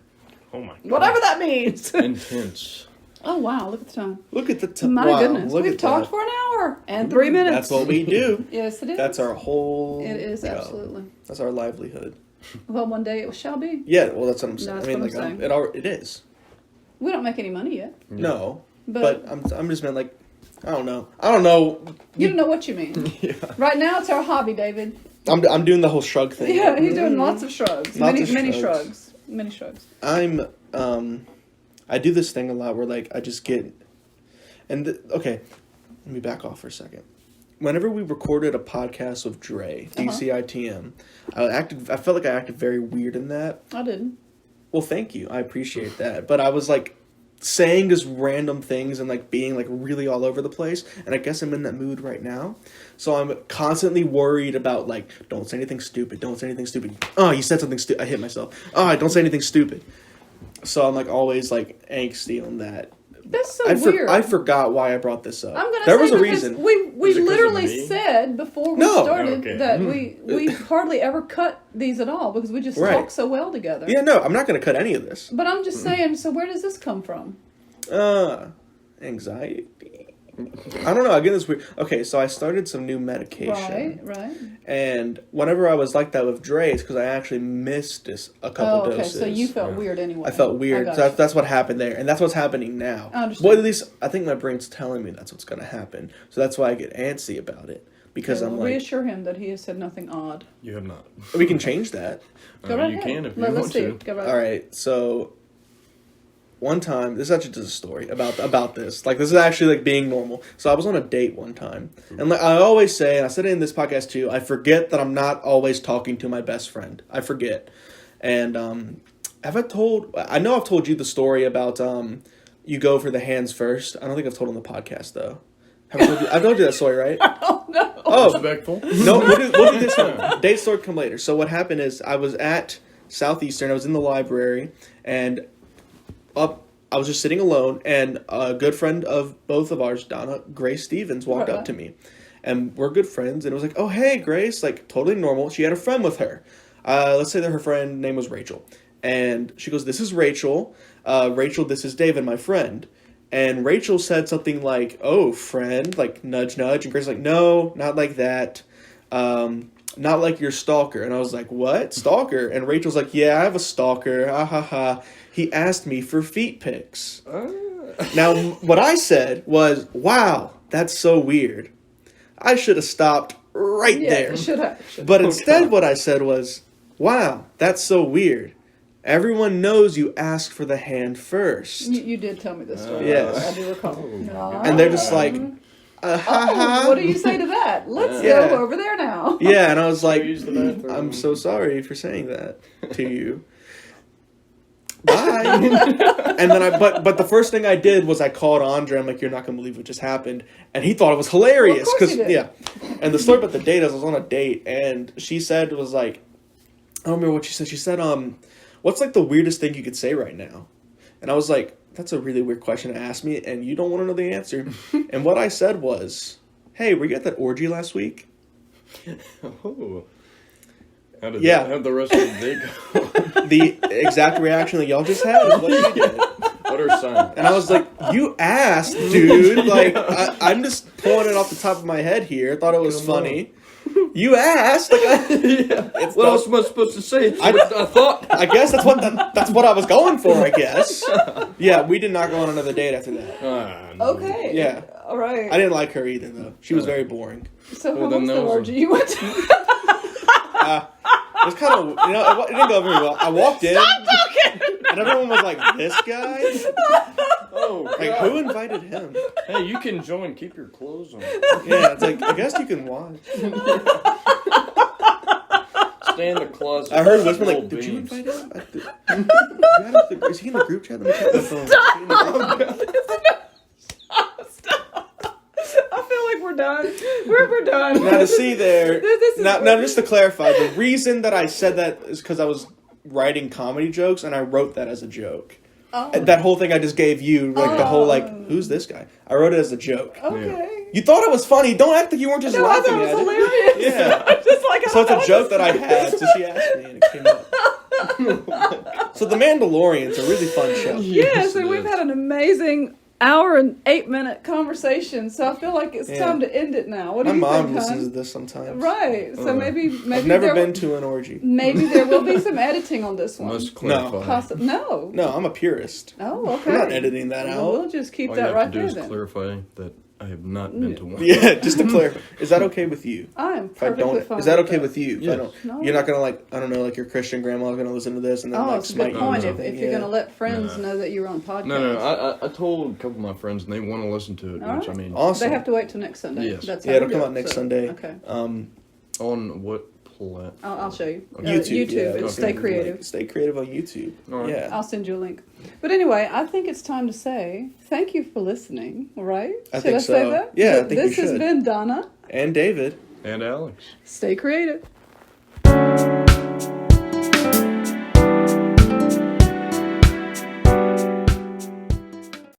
Oh my God. Whatever that means. Intense. Oh wow, look at the time. Look at the time. My goodness. We've talked for an hour and 3 minutes. That's what we do. Yes, it is. That's our whole It is, absolutely. That's our livelihood. Well, one day it shall be. Yeah, well, that's what I'm saying. That's I mean, what like, I'm saying. it is. We don't make any money yet. No, But I'm just meant like, I don't know. You don't know what you mean. Yeah. Right now, it's our hobby, David. I'm doing the whole shrug thing. Yeah, he's doing lots of shrugs. Lots of Many shrugs. shrugs. Many shrugs. I do this thing a lot where like I just get, okay, let me back off for a second. Whenever we recorded a podcast with Dre, DCITM, I felt like I acted very weird in that. I didn't. Well, thank you. I appreciate that. But I was like saying just random things and like being like really all over the place. And I guess I'm in that mood right now. So I'm constantly worried about like, don't say anything stupid. Don't say anything stupid. Oh, you said something stupid. I hit myself. Oh, don't say anything stupid. So I'm like always like angsty on that. That's so weird. I forgot why I brought this up. I'm gonna there say was a because reason. We literally said before we started Okay. that we hardly ever cut these at all because we just talk so well together. Yeah, no, I'm not going to cut any of this. But I'm just saying, so where does this come from? Anxiety. I don't know. I get this weird. Okay, so I started some new medication. Right. And whenever I was like that with Dre, it's because I actually missed a couple doses. So you felt weird anyway. I felt weird. So that's what happened there. And that's what's happening now. I understand. Well, at least I think my brain's telling me that's what's going to happen. So that's why I get antsy about it. Because I'm like... reassure him that he has said nothing odd. You have not. We can change that. Go right you ahead. can if you Let's want see. to. Go right All right, so... One time, this is actually just a story about this. Like, this is actually, like, being normal. So I was on a date one time. And like I always say, and I said it in this podcast too, I forget that I'm not always talking to my best friend. I forget. And I know I've told you the story about you go for the hands first. I don't think I've told on the podcast, though. I've told you that story, right? Oh, no. Oh. Respectful. No, we'll do this one. Date story come later. So what happened is I was at Southeastern. I was in the library, and I was just sitting alone, and a good friend of both of ours, Donna, Grace Stevens, walked up to me. And we're good friends, and it was like, oh, hey, Grace, like, totally normal. She had a friend with her. Let's say that her friend name was Rachel. And she goes, this is Rachel. Rachel, this is David, my friend. And Rachel said something like, oh, friend, like, nudge, nudge. And Grace was like, no, not like that. Not like your stalker. And I was like, what? Stalker? And Rachel's like, yeah, I have a stalker. Ha ha ha. He asked me for feet pics. Now, what I said was, wow, that's so weird. I should have stopped right there. Should have. But instead what I said was, wow, that's so weird. Everyone knows you ask for the hand first. You did tell me this story. Yes. I do recall. And they're just like, what do you say to that? Let's go over there now. Yeah, and I was like, Use the bathroom. I'm so sorry for saying that to you. Bye. And then but the first thing I did was I called Andre. I'm like, you're not gonna believe what just happened, and he thought it was hilarious. Well, of course he did. Yeah. And the story about the date is I was on a date, and she said was like, I don't remember what she said. She said, what's like the weirdest thing you could say right now? And I was like, that's a really weird question to ask me, and you don't want to know the answer. And what I said was, hey, were you at that orgy last week? Oh. How did the rest of the day go? The exact reaction that y'all just had is what she did. What are signs? And I was like, you asked, dude. Like, I'm just pulling it off the top of my head here. Thought it was funny. You asked. Like, what else am I supposed to say? I thought. I guess that's what I was going for, I guess. Yeah, we did not go on another date after that. No. Okay. Yeah. All right. I didn't like her either, though. She was very boring. So how was the orgy you went to? It was kind of, it didn't go very well. I walked in. Stop talking! And everyone was like, this guy? Oh, Like, who invited him? hey, you can join. Keep your clothes on. Yeah, it's like, I guess you can watch. Stay in the closet. I heard Whisper like, did you invite him? Is he in the group chat? Let me check my phone. Stop. I feel like we're done. We're done. Now to see there, This is now just to clarify, the reason that I said that is because I was writing comedy jokes and I wrote that as a joke. Oh. That whole thing I just gave you, like the whole like, who's this guy? I wrote it as a joke. Okay. You thought it was funny. Don't act like you weren't just No, I laughing thought it at was it. hilarious. Yeah. I'm just like, So it's a joke that I had, so she asked me and it came up. So The Mandalorian's a really fun show. Yes, and we've had an amazing hour and 8-minute conversation, so I feel like it's time to end it now. What do you think, My mom hon? listens to this sometimes. Right. So maybe I've never been to an orgy. Maybe there will be some editing on this one. Must clarify. No. No, I'm a purist. Oh, okay. I'm not editing that out. We'll just keep All that you right have to do there is then. clarify that I have not been to one. Yeah, just to clarify. Is that okay with you? I am If I perfectly don't, fine. is that with okay with you? If I Yes. don't, No. You're not gonna I don't know, your Christian grandma's gonna listen to this and then Oh, it's a smite good you or point. something. If you're going to let friends No. know that you're on podcast. No, I told a couple of my friends and they want to listen to it, All which right. I mean, Awesome. They have to wait till next Sunday. Yes. That's Yeah, how it'll we come do out it, next so- Sunday. Okay. on what platform? I'll show you. YouTube. Yeah, It's okay. Stay Creative. Stay creative on YouTube. All right. Yeah. I'll send you a link. But anyway, I think it's time to say thank you for listening, right? I think so. say that? Yeah, I think This you has should. been Donna. And David. And Alex. Stay creative.